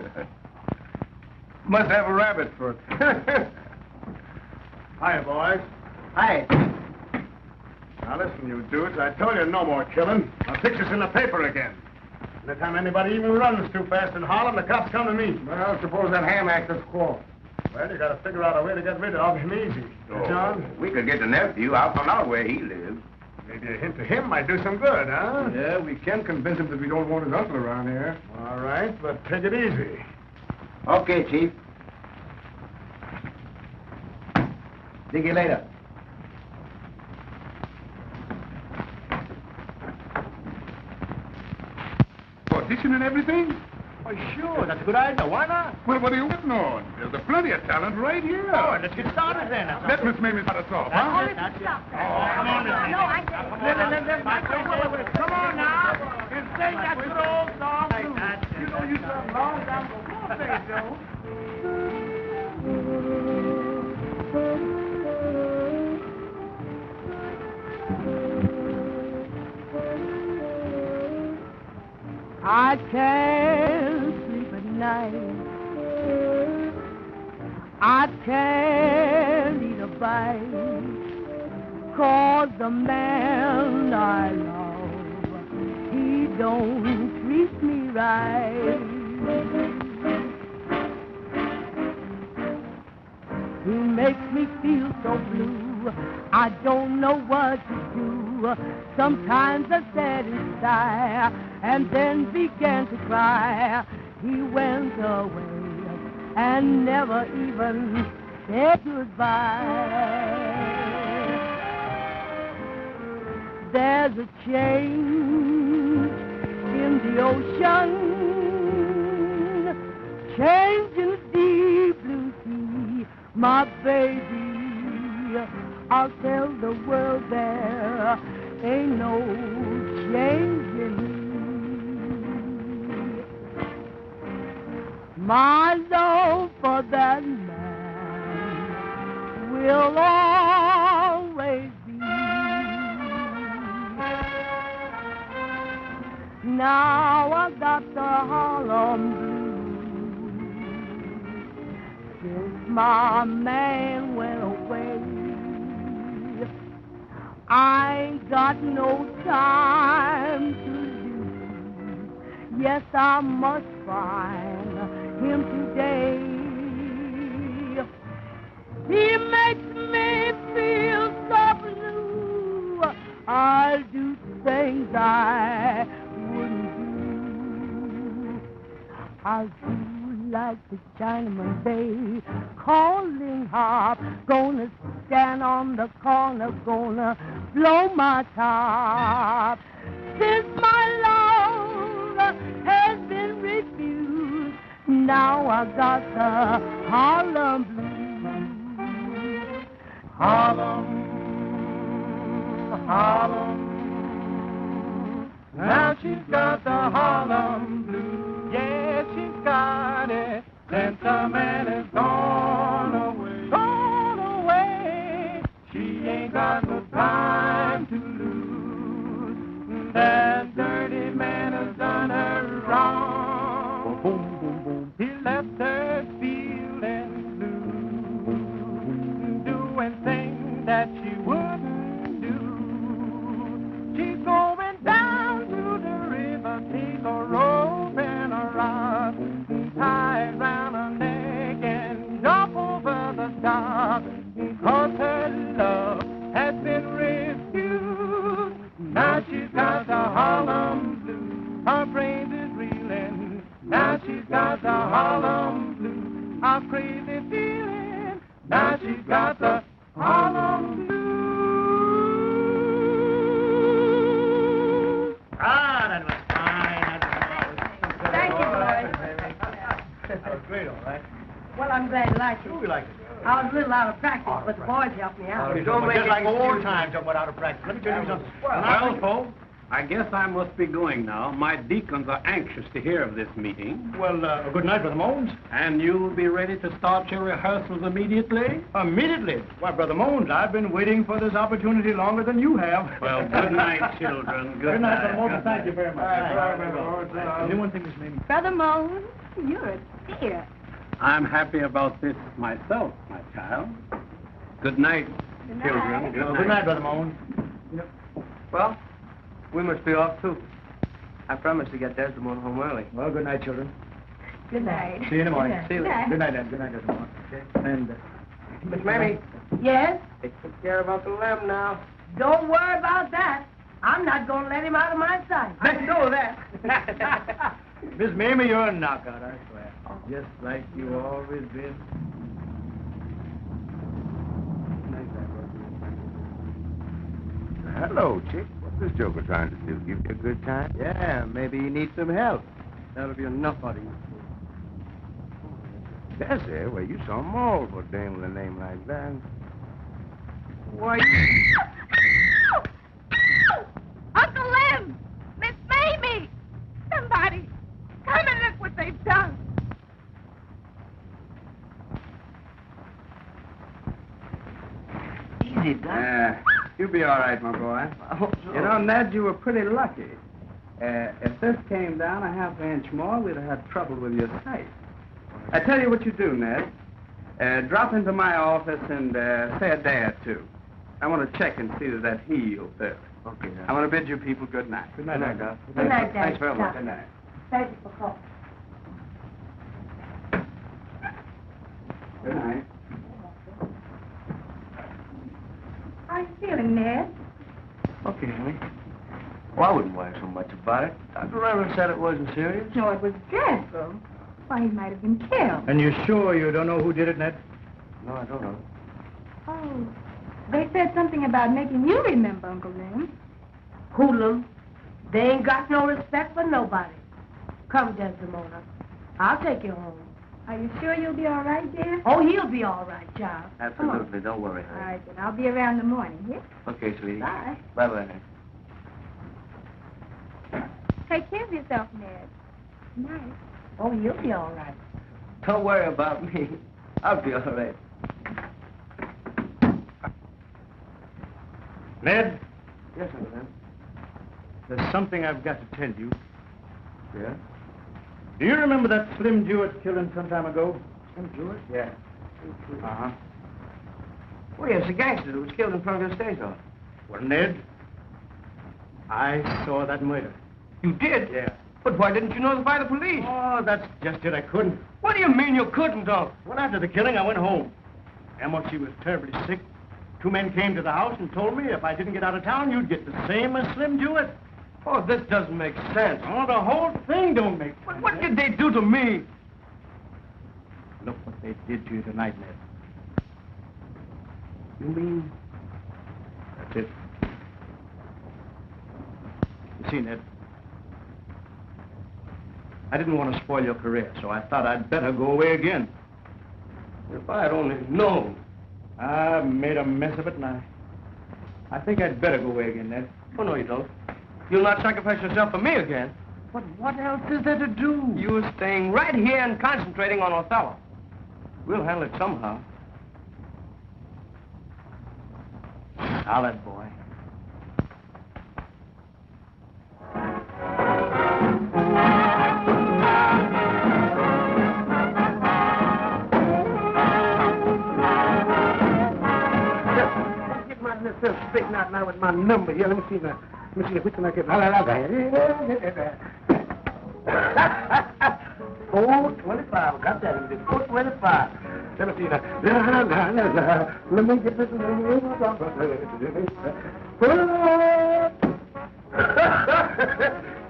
E: Must have a rabbit foot. Hi, boys.
A: Hi.
E: Now, listen, you dudes. I told you no more killing. Our picture's in the paper again. Anytime anybody even runs too fast in Harlem, the cops come to me. Well, suppose that ham actor's caught. Well, you got to figure out a way to get rid of him easy. John?
B: We could get the nephew. I'll find out where he lives.
E: Maybe a hint to him might do some good, huh? Yeah, we can convince him that we don't want his uncle around here. All right, but take it easy.
A: Okay, Chief. See you later.
E: Audition and everything?
G: Oh, sure. That's a good idea. Why not?
E: Well, what are you waiting on? There's plenty of talent right here.
G: Oh, let's get started then.
E: Let Miss Mamie start us off,
K: Oh,
E: huh?
K: listen, stop that.
G: come on, Miss
K: No, I said...
G: Come on now. You sing that good old song, too. You know you sung long time ago. Come on, say it, Joe.
C: I can't sleep at night. I can't eat a bite, 'cause the man I love, he don't treat me right. He makes me feel so blue, I don't know what to do. Sometimes I sat and sigh, and then began to cry. He went away and never even said goodbye. There's a change in the ocean, change in the deep blue sea. My baby, I'll tell the world there ain't no change in me. My love for that man will always be. Now I got the Harlem blues since my man went away. I ain't got no time to lose. Yes, I must find him today. He makes me feel so blue. I'll do things I wouldn't do. I'll do like the Chinaman Bay, calling harp, gonna stand on the corner, gonna blow my top. Since my love has been refused, now I got the Harlem blues.
A: Harlem, Harlem, now she's got the Harlem blues. Yeah, she's got it since the man is gone away. Gone away. She ain't got no time to lose. That dirty man has done her wrong. Boom, boom, boom. He left her feeling blue, doing things that she wouldn't do. She's going down to the river, take a rope and a rod, tie it round her neck and jump over the dock. 'Cause her love has been refused. Now she's got the Harlem blues. Her brains is reeling. Now she's got the Harlem blues. A crazy feeling. Now she's got the Harlem blues.
B: Ah, that was fine.
K: Thank you, boys.
G: That was great, all right.
K: Well, I'm glad you liked it.
G: We like it.
K: I was a little out of practice, but the boys helped me out.
G: Don't make just like old times, talking about out of practice. Let me tell you something.
J: Well, folks, I guess I must be going now. My deacons are anxious to hear of this meeting.
G: Well, good night, Brother Mones.
J: And you'll be ready to start your rehearsals immediately?
G: Immediately? Why, Brother Mones, I've been waiting for this opportunity longer than you have.
J: Well, good night, children.
G: Good night, Brother Mones.
J: Good
G: Thank you very much.
J: night.
G: Anyone think Miss Mamie?
I: Brother Mose, you're a dear.
J: I'm happy about this myself, my child. Good night, children.
G: Good night, Brother Mones.
A: Well, we must be off, too. I promised to get Desdemona home early.
G: Well, good night, children.
I: Good night.
G: See you in the morning.
A: See you later.
G: Good night, Dad. Good night, Desmond. And,
A: Miss Mamie,
K: Yes?
A: they took care about the lamb now.
K: Don't worry about that. I'm not going to let him out of my sight.
A: I know that.
G: Miss Mamie, you're a knockout, I swear. Just like you always been.
B: Hello, chick. What's this joker trying to do? Give you a good time?
A: Yeah, maybe you need some help. That'll be enough out of you.
B: That's it. Well, you some more for a dame with a name like that.
A: Why,
D: Uncle Lem! Miss Mamie! Somebody, come and look what they've done.
A: easy, Doc. You'll be all right, my boy. You know, Ned, you were pretty lucky.
L: If this came down a half inch more, we'd have had trouble with your sight. I tell you what you do, Ned. Drop into my office and say a day or two. I want to check and see that heals there.
B: Okay, Doc.
L: I want to bid you people good night.
B: Good night, Doc.
K: Good night, Dad.
L: Thanks very much. Good night.
K: Thank you for calling.
L: Good night.
I: How are you feeling, Ned?
B: Okay, honey. Well, I wouldn't worry so much about it. Dr. Reverend said it wasn't serious.
I: No, it was dreadful. Why, he might have been killed.
G: And you're sure you don't know who did it, Ned?
B: No, I don't know.
I: Oh, they said something about making you remember, Uncle Lem.
K: Hoodlum, they ain't got no respect for nobody. Come, Desdemona. I'll take you home.
I: Are you sure you'll be all right, dear?
K: Oh, he'll be all right, child.
B: Absolutely. Don't worry,
I: All
B: honey.
I: right, then. I'll be around in the morning, yeah?
B: Okay, sweetie.
I: Bye.
B: Bye-bye, honey.
I: Take care of yourself, Ned. Good night.
K: Oh, he'll be all right.
B: Don't worry about me. I'll be all right.
G: Ned,
B: Yes, Uncle Lem.
G: there's something I've got to tell you.
B: Yeah?
G: Do you remember that Slim Jewett killing some time ago?
B: Slim Jewett?
G: Yeah.
B: Uh-huh. Oh, yes, the gangster that was killed in front of the stage office.
G: Well, Ned, I saw that murder.
B: You did?
G: Yeah.
B: But why didn't you notify the police?
G: Oh, that's just it. I couldn't.
B: What do you mean you couldn't, Uncle?
G: Well, after the killing, I went home. Emma, she was terribly sick. 2 men came to the house and told me if I didn't get out of town, you'd get the same as Slim Jewett.
B: Oh, this doesn't make sense.
G: Oh, the whole thing don't make sense.
B: But what did they do to me?
G: Look what they did to you tonight, Ned.
B: You mean?
G: That's it. You see, Ned, I didn't want to spoil your career, so I thought I'd better go away again.
B: If I had only known.
G: I made a mess of it, and I think I'd better go away again, Ned.
B: Oh, no, you don't. You'll not sacrifice yourself for me again. But what else is there to do? You're staying right here and concentrating on Othello. We'll handle it somehow.
G: Solid boy.
E: Get myself straightened out now with my number here. Let me see now. Let me see which one I get. 425. Got that. 425. Let me see now. Let me get this.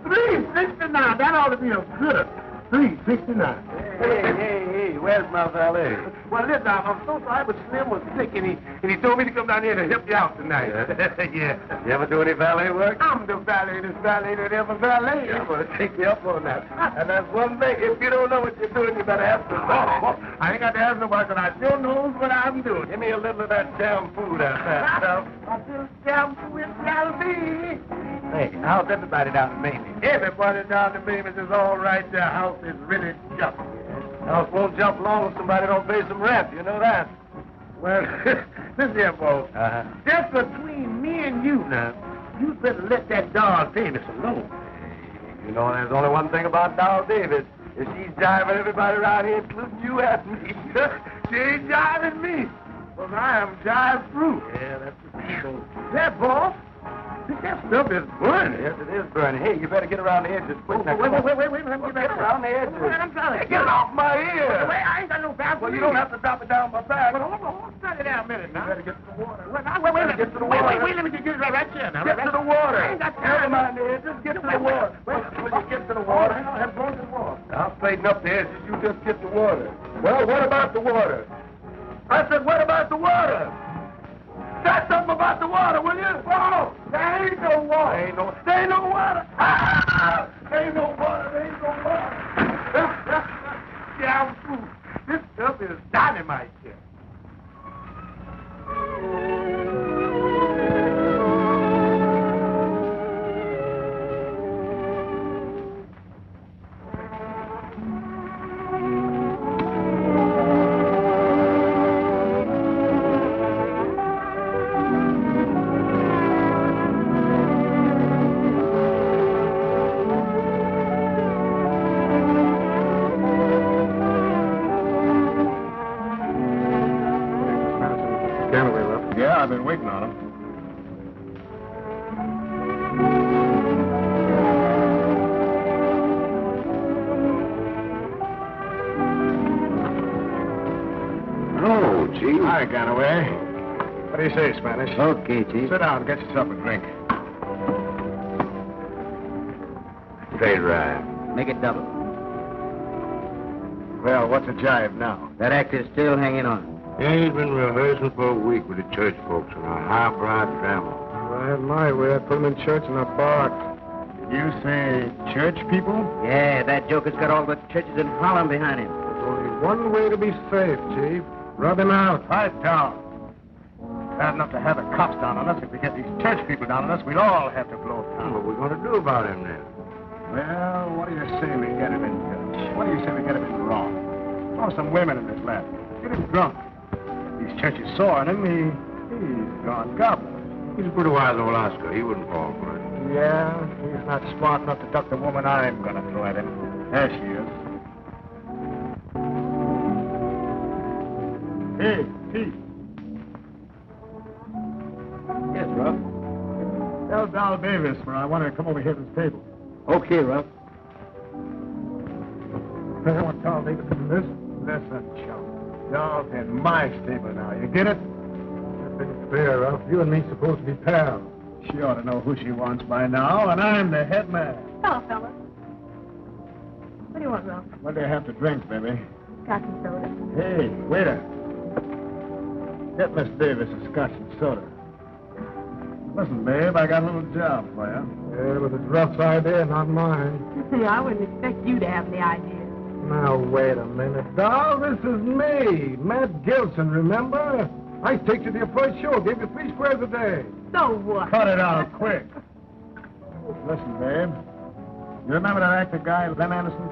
E: 369. That ought to be a good. 369.
B: Hey, where's my valet?
E: Well, listen, I'm so sorry, but Slim was sick, and he told me to come down here to help you out tonight. Yeah.
B: You ever do any valet work?
E: I'm the valet, this valet that ever valet.
B: I'm going to take you up on that. And that's one thing. If you don't know what you're doing, you better ask somebody.
E: I ain't got to ask nobody, but I sure knows what I'm doing.
B: Give me a little of that damn food out there, stuff.
E: I just jam with Galilee.
B: Hey, how's everybody down in Mamie?
E: Everybody down the Mamie's is all right. Their house is really jumping.
B: House won't jump long if somebody don't pay some rent. You know that?
E: Well, listen here, folks.
B: Uh-huh.
E: Just between me and you now, you better let that dog Davis alone.
B: You know, there's only one thing about Doll Davis. Is she's jiving everybody around here, including you and me.
E: She ain't jiving me, because I am jive-proof.
B: Yeah, that's the truth.
E: That, boss, that stuff is burning.
B: Yes, it is burning. Hey, you better get around the edges quick. Now,
E: Wait,
B: come on.
E: let me get
B: around the edges.
E: I'm sorry.
B: Get off my ear.
E: Wait, I ain't got no back.
B: Well, you don't have to drop it down my back.
E: Well, hold on, study down a minute now.
B: You better get to the water.
E: Wait,
B: Get to the water.
E: let me get it right here now.
B: Get to the water.
E: I ain't got time.
B: Never mind the edges. Get to the water. When you get to the water,
E: I have gone to the water.
B: I'll straighten up the edges. You just get the water. Well, what about the water? I said, what about the water? Say something about the water, will you?
E: Oh, there ain't no water.
B: There ain't no water. Ah! There ain't no water. There ain't no water.
E: Yeah, I'm fool. This stuff is dynamite here.
B: Chief.
E: Hi, Ganaway. What do you say, Spanish?
B: Okay, Chief.
E: Sit down, get yourself a drink.
B: Straight right.
H: Make it double.
E: Well, what's a jive now?
H: That actor's still hanging on.
B: He's been rehearsing for a week with the church folks on a highbrow drama.
E: If I had my way, I'd put him in church in a box. Did you say church people?
H: Yeah, that joker's got all the churches in Harlem behind him.
E: There's only one way to be safe, Chief. Rub him out. Pipe down. Bad enough to have the cops down on us. If we get these church people down on us, we'd all have to blow town.
B: What are we going to do about him then?
E: Well, what do you say we get him in church? What do you say we get him in wrong? Throw some women in his lap. Get him drunk. These churches saw on him, he's gone gobbler.
B: He's a pretty wise old Oscar. He wouldn't fall for it.
E: Yeah, he's not smart enough to duck the woman I'm going to throw at him. There she is. Hey, Pete.
L: Yes, Ruff.
E: Tell Dal Davis for I want her to come over here to the table.
L: Okay, Ruff.
E: I want Dal Davis to do this. Listen, chum. Y'all's in my stable now. You get it? It's fair, Ruff. You and me supposed to be pals. She ought to know who she wants by now, and I'm the head man.
I: Hello, fellas. What do you want, Ralph?
E: What do you have to drink, baby?
I: Scotch and soda.
E: Hey, waiter. Get Miss Davis a scotch and soda. Listen, babe, I got a little job for you. Yeah, but it's Ruff's idea, not mine.
I: I wouldn't expect you to have the idea.
E: Now, wait a minute, doll. This is me, Matt Gilson, remember? I take you to your first show, gave you 3 squares a day.
I: So what?
E: Cut it out, quick. Listen, babe. You remember that actor guy, Lem Anderson?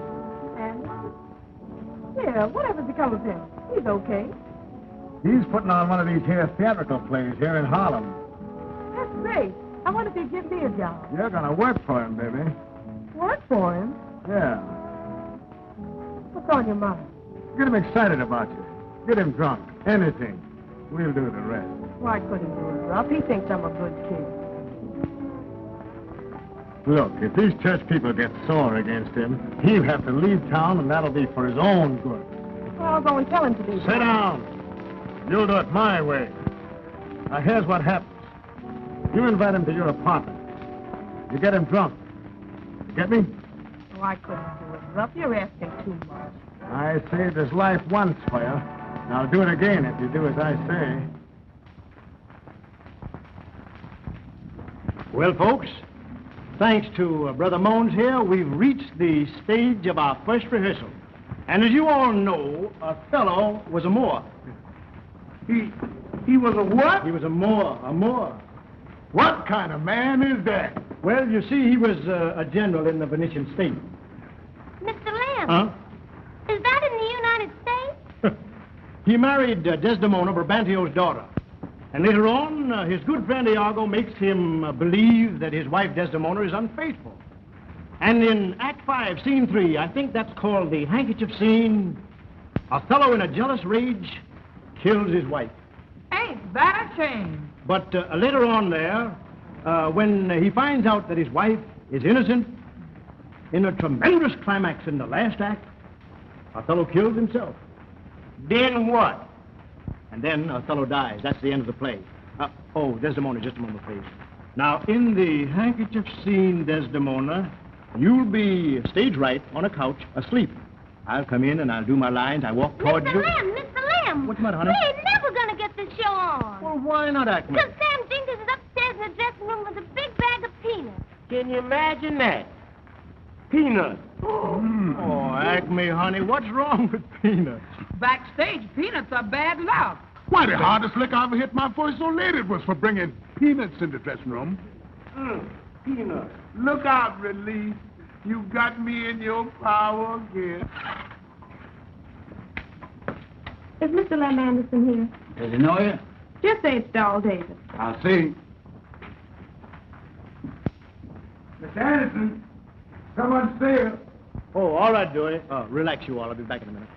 I: Anderson? Yeah, whatever's become of him? He's okay.
E: He's putting on one of these here theatrical plays here in Harlem.
I: That's great. I wonder if he'd give me a job.
E: You're gonna work for him, baby.
I: Work for him?
E: Yeah.
I: What's on your mind?
E: Get him excited about you. Get him drunk. Anything. We'll do the rest.
I: Why couldn't do it, Ruff? He thinks I'm a good kid.
E: Look, if these church people get sore against him, he'll have to leave town, and that'll be for his own good.
I: Well, I'll go and tell him to be.
E: Sit down. You'll do it my way. Now, here's what happens. You invite him to your apartment. You get him drunk. You get me?
I: Oh, I couldn't do it, Ruff. You're asking too much.
E: I saved his life once for you. Now, I'll do it again if you do as I say.
G: Well, folks, thanks to Brother Mones here, we've reached the stage of our first rehearsal. And as you all know, Othello was a Moor.
E: He was a what?
G: He was a Moor.
E: What kind of man is that?
G: Well, you see, he was a general in the Venetian state.
F: Mr. Lamb.
G: Huh?
F: Is that in the United States?
G: He married Desdemona, Brabantio's daughter. And later on, his good friend Iago makes him believe that his wife Desdemona is unfaithful. And in Act 5, Scene 3, I think that's called the handkerchief scene, Othello, in a jealous rage, kills his wife.
D: Ain't that a shame?
G: But later on there, when he finds out that his wife is innocent, in a tremendous climax in the last act, Othello kills himself.
H: Then what?
G: And then Othello dies. That's the end of the play. Desdemona, just a moment, please. Now, in the handkerchief scene, Desdemona, you'll be stage right on a couch, asleep. I'll come in and I'll do my lines. I walk toward you.
F: Mr. Lamb!
G: What's the matter, honey?
F: We ain't never gonna get this show on.
G: Well, why not, Acme?
F: Because Sam Jenkins is upstairs in the dressing room with a big bag of peanuts.
H: Can you imagine that? Peanuts.
G: Oh, Acme, honey, what's wrong with peanuts?
D: Backstage, peanuts are bad luck.
E: Why, the hardest lick I ever hit my first old lady was for bringing peanuts in the dressing room.
H: Peanuts.
E: Look out, Relief. You got me in your power again.
I: Is Mr. Lamb Anderson here?
B: Does he know you?
I: Just say it's Dal Davis.
B: I'll see. Miss Anderson, someone's there.
G: Oh, all right, Dewey. Relax, you all. I'll be back in a minute.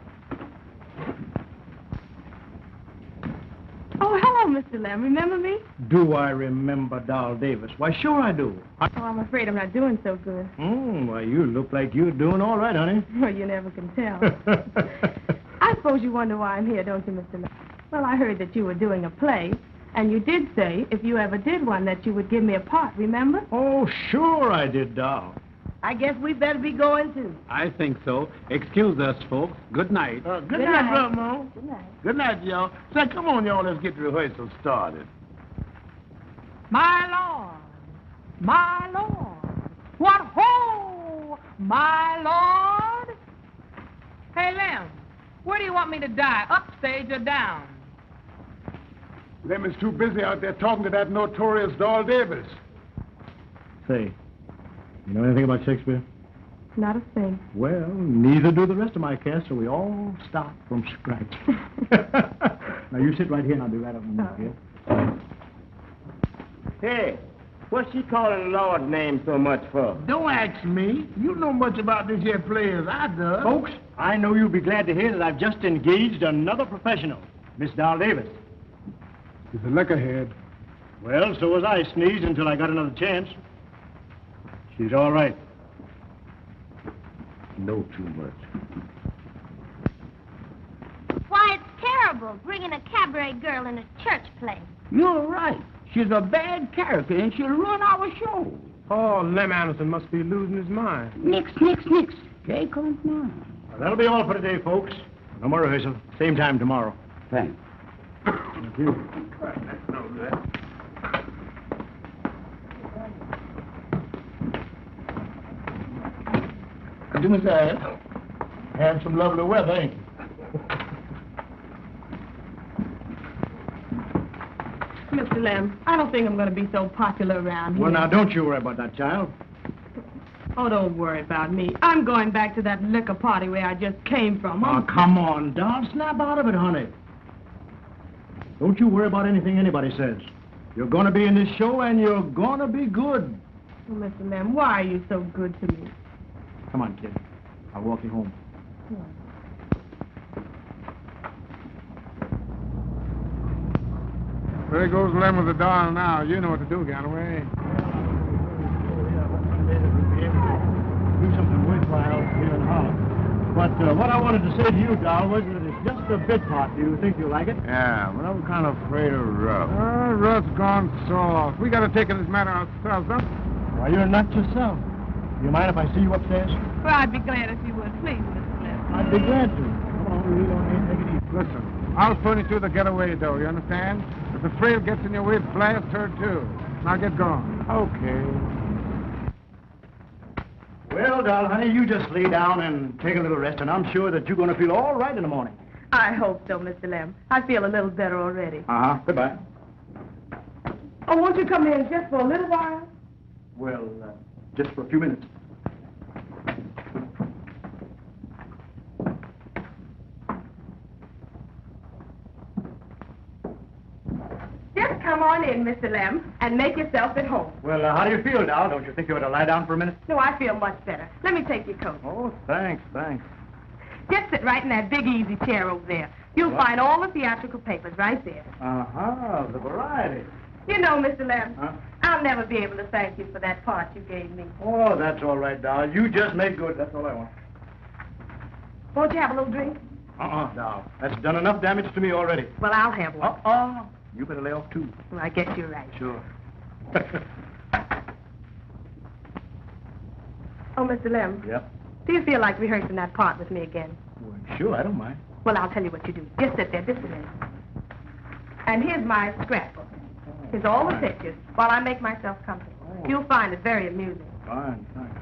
I: Oh, hello, Mr. Lamb. Remember me?
G: Do I remember Dal Davis? Why, sure I do.
I: Oh, I'm afraid I'm not doing so good.
G: Why, you look like you're doing all right, honey.
I: Well, you never can tell. I suppose you wonder why I'm here, don't you, Mr. Lamb? Well, I heard that you were doing a play, and you did say if you ever did one that you would give me a part, remember?
J: Oh, sure I did, doll.
K: I guess we better be going, too.
J: I think so. Excuse us, folks. Good night.
B: Good night, Brother Mo.
K: Good night.
B: Good night, y'all. Say, come on, y'all. Let's get the rehearsal started.
D: My Lord, my Lord, what ho, my Lord? Hey, Lem, where do you want me to die, upstage or down?
E: Lem is too busy out there talking to that notorious Doll Davis.
G: Say, you know anything about Shakespeare?
I: Not a thing.
G: Well, neither do the rest of my cast, so we all start from scratch. Now, you sit right here, and I'll be right up in a minute, yeah?
H: Hey, what's she calling the Lord's name so much for?
B: Don't ask me. You know much about this here play as I do.
G: Folks, I know you'll be glad to hear that I've just engaged another professional, Miss Doll Davis.
E: He's a lickerhead.
G: Well, so was I, Sneeze, until I got another chance. She's all right.
B: Know too much.
F: Why, it's terrible bringing a cabaret girl in a church play.
B: You're right. She's a bad character, and she'll ruin our show.
E: Oh, Lem Anderson must be losing his mind.
B: Nix. Jay comes now.
G: Well, that'll be all for today, folks. No more rehearsal. Same time tomorrow.
B: Thanks.
G: Thank you.
B: That's no good. You must have some lovely weather, ain't you?
I: Mr. Lem, I don't think I'm going to be so popular around here.
G: Well, now, don't you worry about that, child.
I: Oh, don't worry about me. I'm going back to that liquor party where I just came from.
G: Oh, come on, Doll. Snap out of it, honey. Don't you worry about anything anybody says. You're going to be in this show, and you're going to be good.
I: Oh, Mr. Lem, why are you so good to me?
G: Come on, kid. I'll walk you home.
E: There goes Lem with the doll now. You know what to do, Galloway.
G: Do something worthwhile here in Harlem. But what I wanted to say to you, Doll, was that it's just a bit part. Do you think you'll like it?
B: Yeah, but I'm kind of afraid of Ruff.
E: Ruff's gone soft. We got to take this matter ourselves, huh?
G: Why, you're not yourself. Do you mind if I see you upstairs?
I: Well, I'd be glad if you would, please, Mr. Lem.
G: I'd be glad to. Come on, we don't take it easy.
E: Listen, I'll furnish you the getaway, though, you understand? If the trail gets in your way, blast her, too. Now get going.
B: Okay.
G: Well, Doll, honey, you just lay down and take a little rest, and I'm sure that you're going to feel all right in the morning.
I: I hope so, Mr. Lem. I feel a little better already.
G: Uh-huh. Goodbye.
K: Oh, won't you come in just for a little while?
G: Well, just for a few minutes.
I: Just come on in, Mr. Lem, and make yourself at home.
G: Well, how do you feel, Doll? Don't you think you ought to lie down for a minute?
I: No, I feel much better. Let me take your coat.
G: Oh, thanks.
I: Just sit right in that big easy chair over there. You'll find all the theatrical papers right there.
G: Uh-huh, the variety.
I: You know, Mr. Lem,
G: Huh?
I: I'll never be able to thank you for that part you gave me.
G: Oh, that's all right, Doll. You just make good. That's all I want.
I: Won't you have a little drink?
G: Doll. That's done enough damage to me already.
I: Well, I'll have one.
G: You better lay off, too.
I: Well, I guess you're right.
G: Sure.
I: Oh, Mr. Lem,
G: Yep.
I: do you feel like rehearsing that part with me again?
G: Well, sure, I don't mind.
I: Well, I'll tell you what you do. Just sit there, just a minute. And here's my scrapbook. Here's all the pictures while I make myself comfortable.
G: Oh.
I: You'll find it very amusing.
G: Fine, thanks.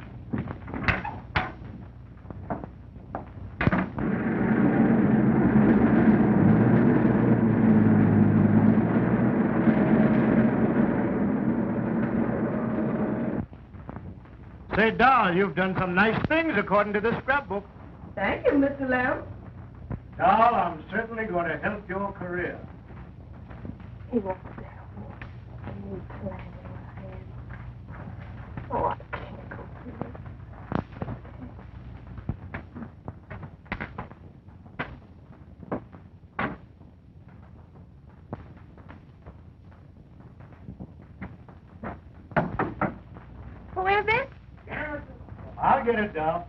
G: Say, Doll, you've done some nice things according to this scrapbook.
I: Thank you, Mr. Lem.
G: Doll, I'm certainly going to help your career.
I: He won't stay home. I need plan in my head. Oh, I can't go through this. Who is it?
G: I'll get it, Doll.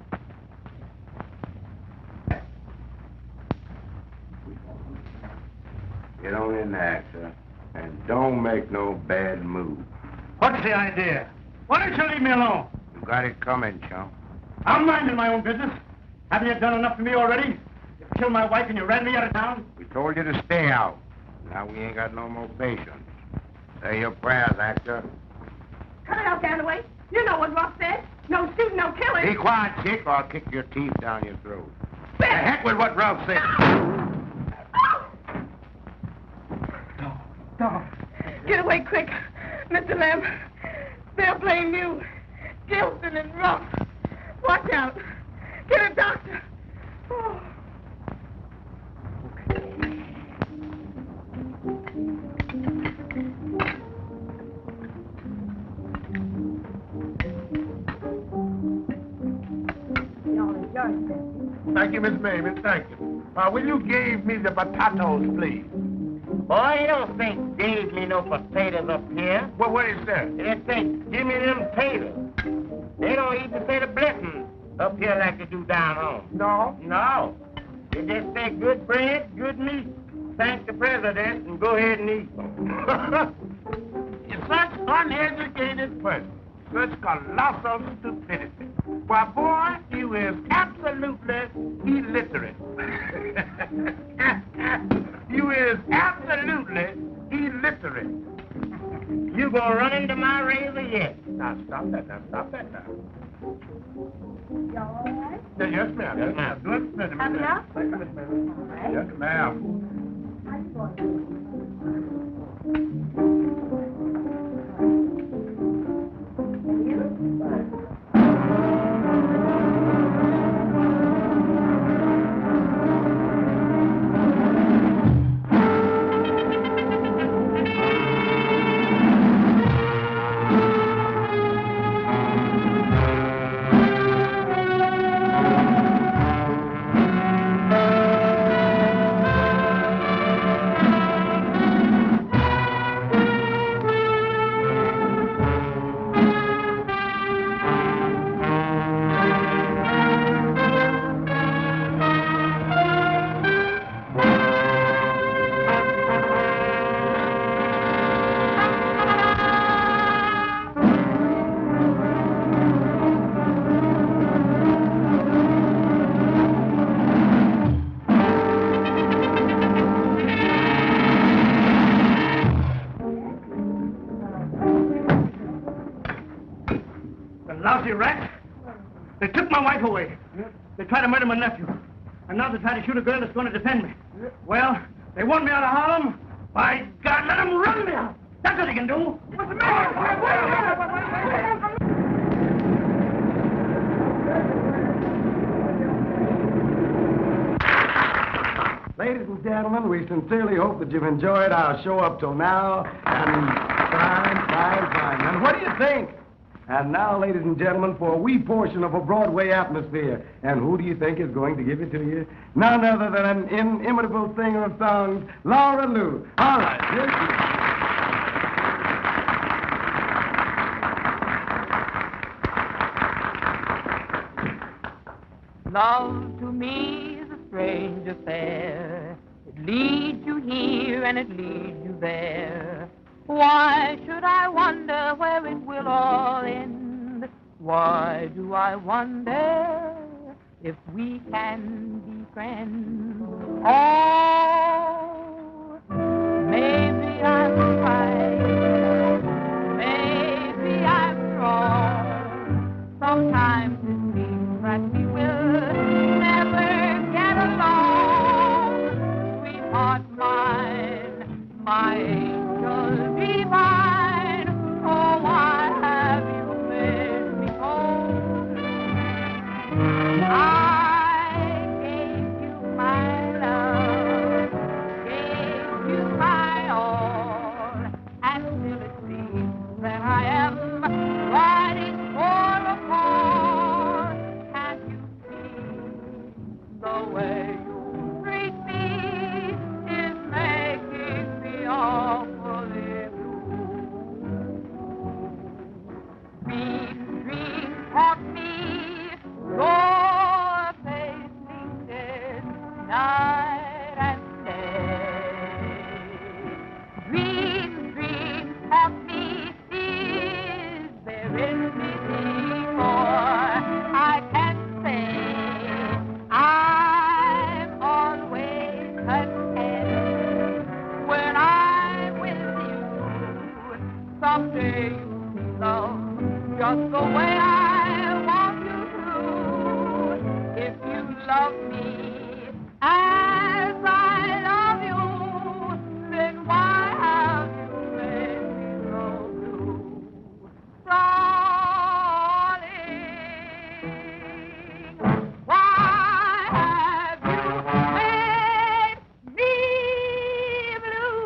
B: Get on in there, sir. And don't make no bad move.
G: What's the idea? Why don't you leave me alone?
B: You got it coming, chum.
G: I'm minding my own business. Haven't you done enough for me already? You killed my wife and you ran me out of town?
B: We told you to stay out. Now we ain't got no more patience. Say your prayers, actor.
K: Cut it out, Galloway. You know what Ross said. No shooting, no killing.
B: Be quiet, chick, or I'll kick your teeth down your throat.
K: Ben!
B: The heck with what Ralph said.
K: Don't. Get away quick, Mr. Lamb. They're playing you. Gilson and Ross. Watch out. Get a doctor. Oh.
B: Thank you, Miss Mamie, thank you. Will you give me the potatoes, please?
H: Boy, you don't think gave me no potatoes up here.
B: Well, what is that?
H: They say, give me them taters. They don't even say the blessing up here like they do down home.
B: No?
H: No. They just say good bread, good meat. Thank the president and go ahead and eat.
B: You're such uneducated person. Such colossal stupidity. Why, boy, you is absolutely illiterate. You is absolutely illiterate.
H: You gonna run into my razor yet?
B: Now, stop that now.
K: You all right?
B: Yes, ma'am. Yes, ma'am. Good, Miss
K: Happy
B: Mamie.
K: now?
B: Thank you, Miss Mamie.
K: All right.
B: Yes, ma'am.
K: How you
G: Lousy rats. They took my wife away. They tried to murder my nephew. And now they try to shoot a girl that's going to defend me. Well, they want me out of Harlem. By God, let them run me out. That's what they can do. What's the matter?
A: Ladies and gentlemen, we sincerely hope that you've enjoyed our show up till now. And fine. And what do you think? And now, ladies and gentlemen, for a wee portion of a Broadway atmosphere. And who do you think is going to give it to you? None other than an inimitable singer of songs, Laura Lou. All right, here she is.
D: Love to me is a strange affair. It leads you here and it leads you there. Why should I wonder where it will all end? Why do I wonder if we can be friends? Oh, maybe I'm right, maybe I'm wrong. Sometimes it seems that we will never get along. Sweetheart mine, my angel divine, oh, why have you made me cold? I gave you my love, gave you my all, and still it seems that I am riding for a fall. Can't you see the way you treat me is making me awfully blue? Sweet dreams haunt me, your face lingers night and day.
C: love me as I love you, then why have you made me love you, darling? Why have you made me blue?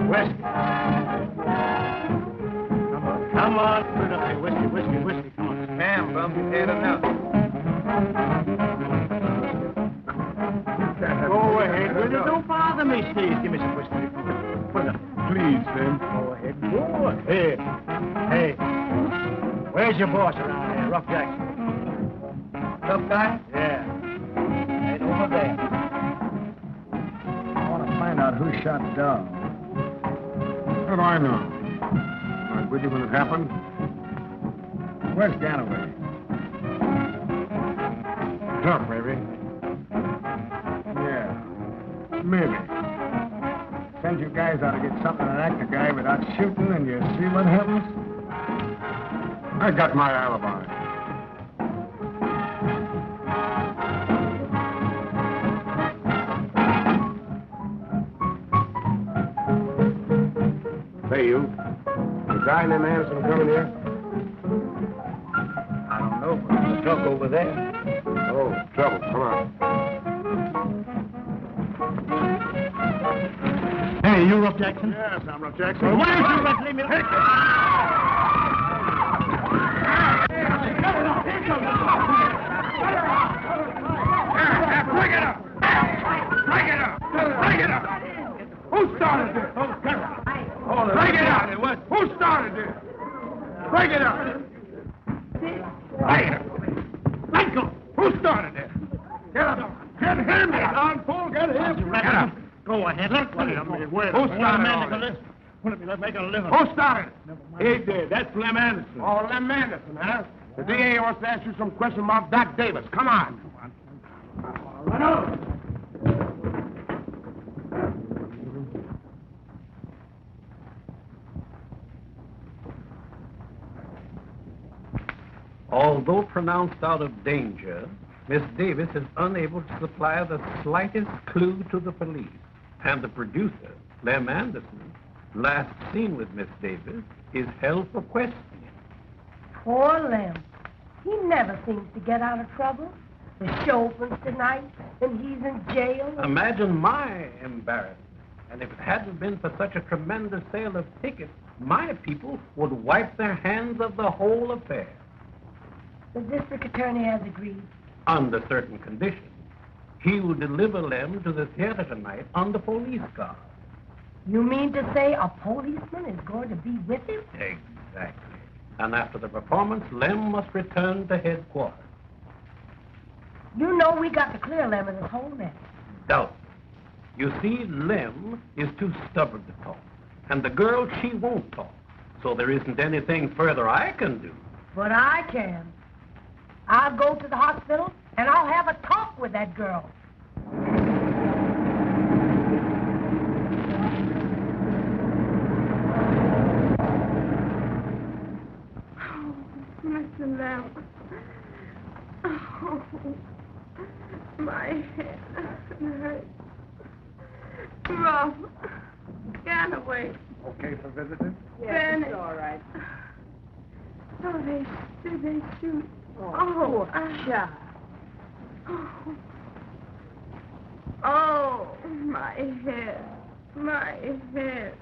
G: Whiskey. Come on, put it up here. Whiskey, come on.
L: Damn, Bum, you had enough.
G: Go ahead, will you? Don't bother me, Steve. Give me some whiskey. Put it up.
E: Please, Slim.
G: Go ahead. Go ahead. Hey, where's your boss around here? Rough Jackson.
L: Tough guy?
G: Yeah. Right over there.
A: I want to find out who shot Dom.
E: How do I know? I was with you when it happened.
A: Where's Ganaway?
E: Tough, maybe.
A: Yeah.
E: Maybe.
A: Send you guys out to get something and act the guy without shooting, and you see what happens?
E: I got my alibi. Hey, you. The guy named Anderson coming here?
G: I don't know, but there's a truck over there.
E: Oh, trouble. Come on.
G: Hey, you Rough Jackson?
E: Yes, I'm Rough Jackson.
G: Well, why don't you let leave me alone?
E: Break it up! Break it up! Break it up! Who started this? Break it up! Who started this? Break it up! Break it up! Let go! Who started this? Get up! Get him! Don Fool, get him! Get up!
G: Go ahead. Look what it is.
E: Who started all this?
G: Making a living.
E: Who started it? He did. That's Lem Anderson. Oh, Lem Anderson, huh? The DA wants to ask you some question about Doc Davis. Come on.
G: Run over.
J: Although pronounced out of danger, Miss Davis is unable to supply the slightest clue to the police. And the producer, Lem Anderson, last seen with Miss Davis, is held for questioning.
M: Poor Lem. He never seems to get out of trouble. The show opens tonight, and he's in jail.
J: Imagine my embarrassment. And if it hadn't been for such a tremendous sale of tickets, my people would wipe their hands of the whole affair.
M: The district attorney has agreed.
J: Under certain conditions. He will deliver Lem to the theater tonight on the police car.
M: You mean to say a policeman is going to be with him?
J: Exactly. And after the performance, Lem must return to headquarters.
M: You know we got to clear Lem of this whole mess.
J: Doubt. You see, Lem is too stubborn to talk. And the girl, she won't talk. So there isn't anything further I can do.
M: But I can. I'll go to the hospital, and I'll have a talk with that girl.
K: Oh, Mr. Lem. Oh, my head hurts. Rough. Get away.
E: Okay for visitors?
K: Yes, it's all right. Oh, did they shoot? Oh,
M: child.
K: Oh, my head. My head.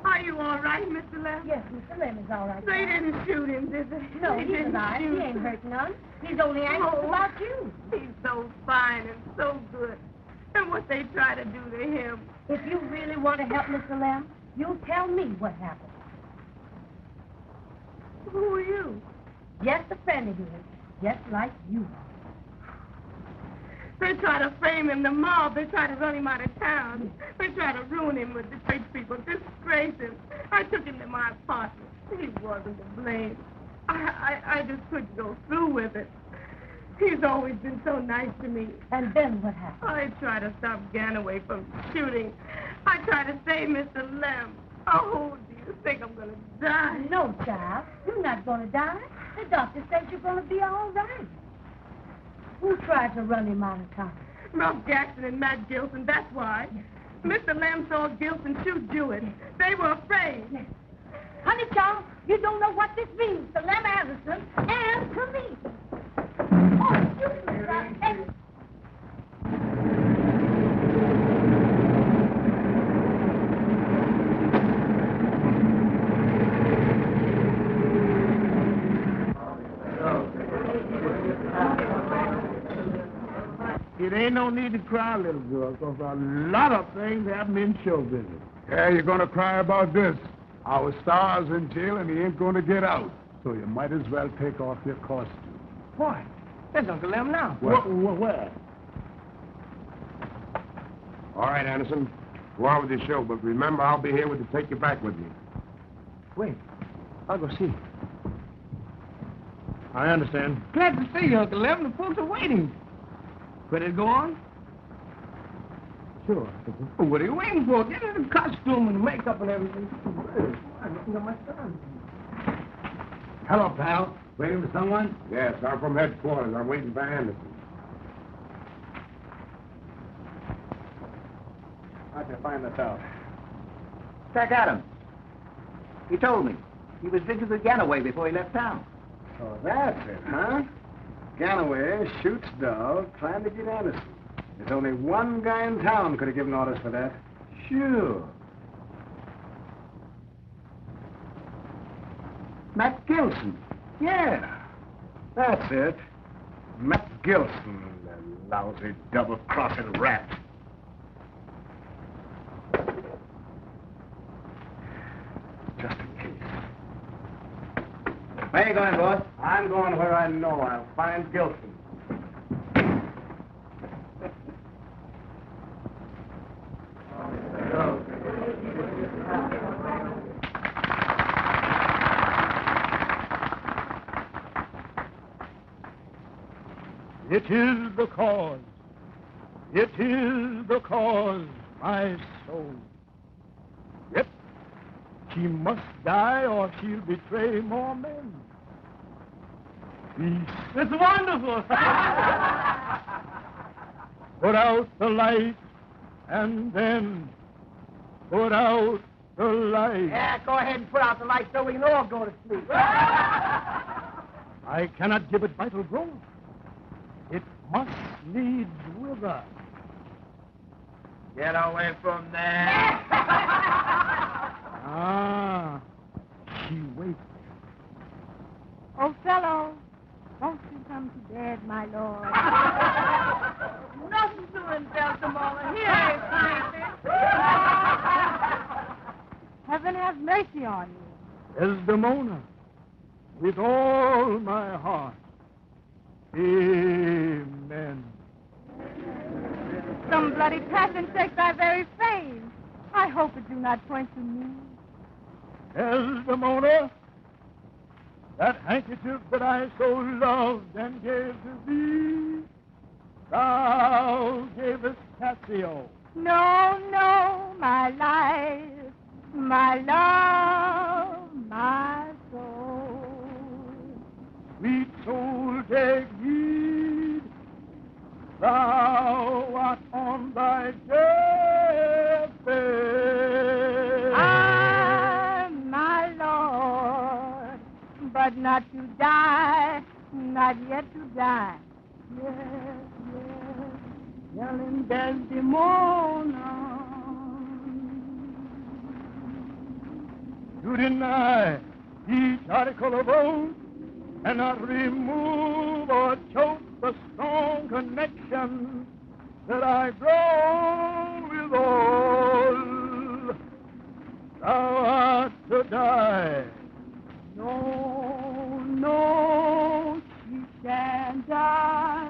K: Are you all right, Mr. Lem?
M: Yes, Mr. Lem is all right.
K: They didn't shoot him, did they?
M: No,
K: They
M: he's
K: didn't
M: alive. He
K: shoot
M: ain't
K: him.
M: hurt none. He's only anxious about you.
K: He's so so fine and so good. And what they try to do to him.
M: If you really want to help Mr. Lem, you tell me what happened.
K: Who are you?
M: Just a friend of his, just like you.
K: They try to frame him, the mob. They try to run him out of town. They try to ruin him with the church people, disgrace him. I took him to my apartment. He wasn't to blame. I just couldn't go through with it. He's always been so nice to me.
M: And then what happened?
K: I tried to stop Ganaway from shooting. I tried to save Mr. Lem. Oh, do you think I'm going to die?
M: No, child. You're not going to die. The doctor says you're going to be all right. Who tried to run him out of town?
K: Ralph Jackson and Matt Gilson, that's why. Mr. Lamb saw Gilson shoot Jewett. They were afraid.
M: Honey, child, you don't know what this means to Lem Anderson and to me. Oh, you Ralph.
B: It ain't no need to cry, little girl, because a lot of things happen in show business.
E: Yeah, you're going to cry about this. Our star's in jail and he ain't going to get out. So you might as well take off your costume.
B: Why? There's Uncle Lem now.
E: What?
B: Where?
N: All right, Anderson. Go on with your show, but remember, I'll be here to take you back with me.
B: Wait. I'll go see.
N: I understand.
B: Glad to see you, Uncle Lem. The folks are waiting. Ready to go on? Sure. Well, what are you waiting for? Get in the costume and makeup and everything.
N: Hello, pal. Waiting for someone? Yes, I'm from headquarters. I'm waiting for Anderson.
L: How'd you find this out?
O: Jack Adams. He told me. He was visiting Ganaway before he left town.
L: Oh, that's it, huh? Ganaway shoots dog, trying to get Anderson. There's only one guy in town could have given orders for that.
O: Sure.
L: Matt Gilson. Yeah, that's it. Matt Gilson, the lousy double-crossing rat. Just in case.
O: Where are you going, boss?
L: I'm going where I know I'll find Gilson.
E: It is the cause. It is the cause, my soul. Yep. She must die or she'll betray more men. Peace.
B: It's wonderful.
E: Put out the light and then put out the light.
B: Yeah, go ahead and put out the light so we can all go to sleep.
E: I cannot give it vital growth. It must needs wither.
B: Get away from there.
E: Ah, she waits.
K: Othello, won't you come to bed, my lord? Nothing doing, Desdemona. Here is Heaven have mercy on you.
E: Desdemona, with all my heart. Amen.
K: Some bloody passion shakes thy very fame. I hope it do not point to me.
E: Desdemona, that handkerchief that I so loved and gave to thee, thou gavest Cassio.
K: No, no, my life, my love, my soul.
E: Sweet soul, take heed, thou art on thy deathbed.
K: Ah, my Lord, but not to die, not yet to die. Yes, yes, yelling Desdemona.
E: You deny each article of oath, cannot remove or choke
A: the strong connection that I've grown with all. Thou art to die.
C: No, no, she shan't die.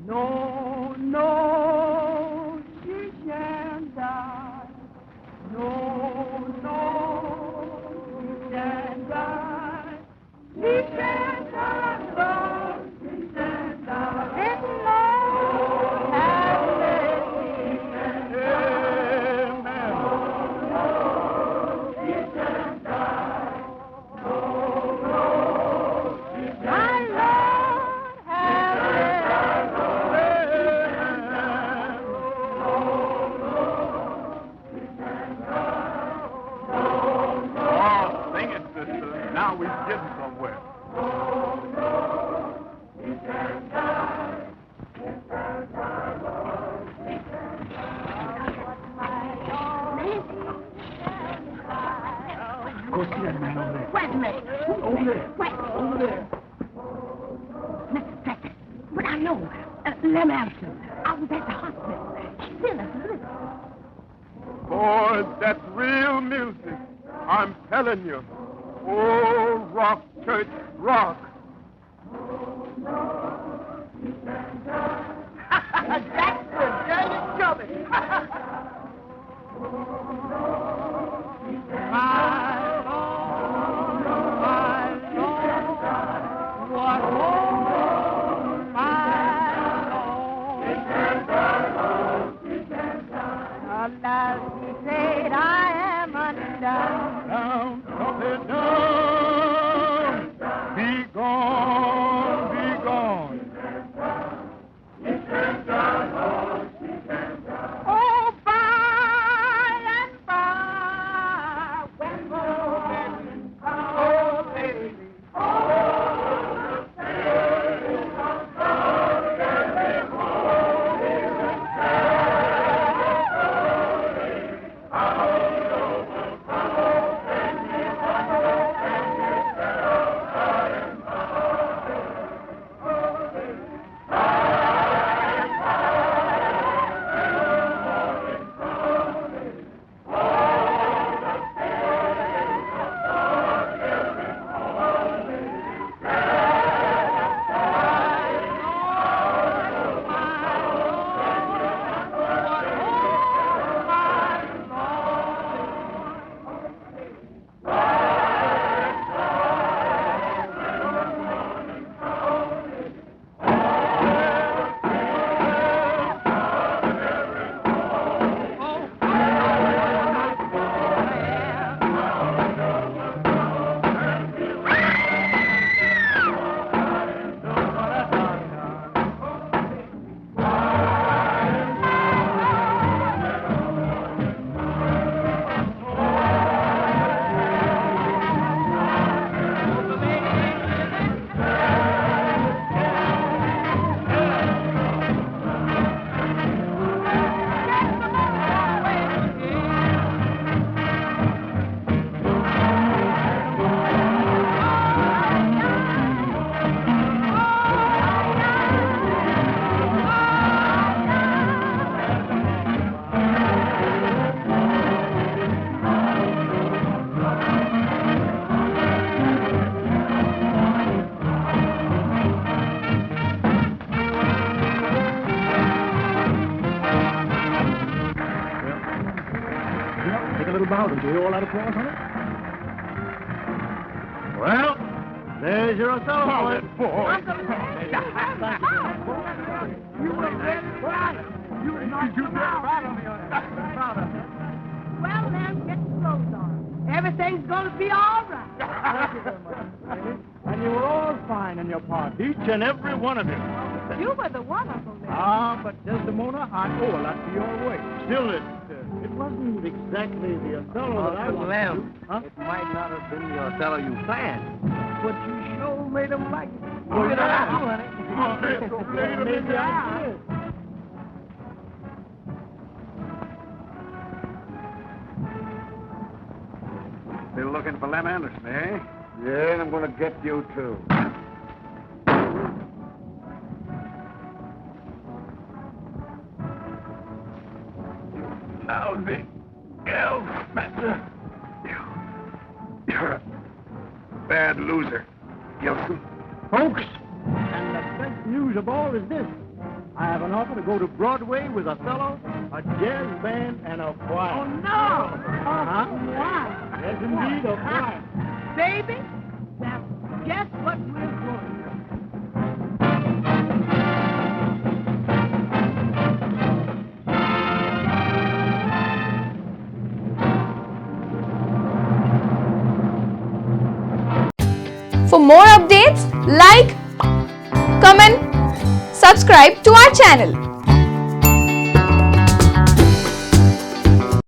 C: No, no, she shan't die. No, no, she shan't die. She shan't die, Lord, she shan't die. And Lord, have mercy.
A: Amen.
C: She shan't die. No, no, she shan't die. My Lord, have
A: Oh, sing it, sister. Now we're getting somewhere.
C: Go see that man over there. Where's the man? Over there. Where? Over there. Mr. Inspector, but I know. Lem Anderson. I was at the hospital. She's in us. Listen.
A: Boys, that's real music. I'm telling you. Oh, rock, church, rock.
C: That's good. There you go. My Lord, what more, my Lord. Alas, he said, I am undone.
A: Down, something down. Be gone, be gone.
C: Oh, by and by, when morning comes, oh, baby,
A: about it. Do you all out of applause on it? Well, there's your Othello, boy.
C: You were really proud. You were not proud of me on that. Proud of me. Well, then, get your clothes on. Everything's going to be all right.
A: Thank you very much, lady. And you were all fine in your part, each and every one of you.
K: You were the one, Uncle Lem.
A: Ah, but Desdemona, I owe a lot to your way. Still, it wasn't exactly the Othello that I wanted to do. Huh?
O: It might not have been the Othello you planned, but you sure made him like it.
A: Oh,
O: Look at that,
A: honey. Maybe I did.
G: Still looking for Lem Anderson, eh?
N: Yeah, and I'm going to get you, too.
J: lousy girl smasher.
N: You're a bad loser, Gilson.
G: Folks, and the best news of all is this. I have an offer to go to Broadway with a fellow, a jazz band, and a choir.
K: Oh, no!
G: Uh-huh.
K: Why?
G: Yes, indeed, a choir.
K: Baby, that's just what we're going.
P: For more updates, like, comment, subscribe to our channel.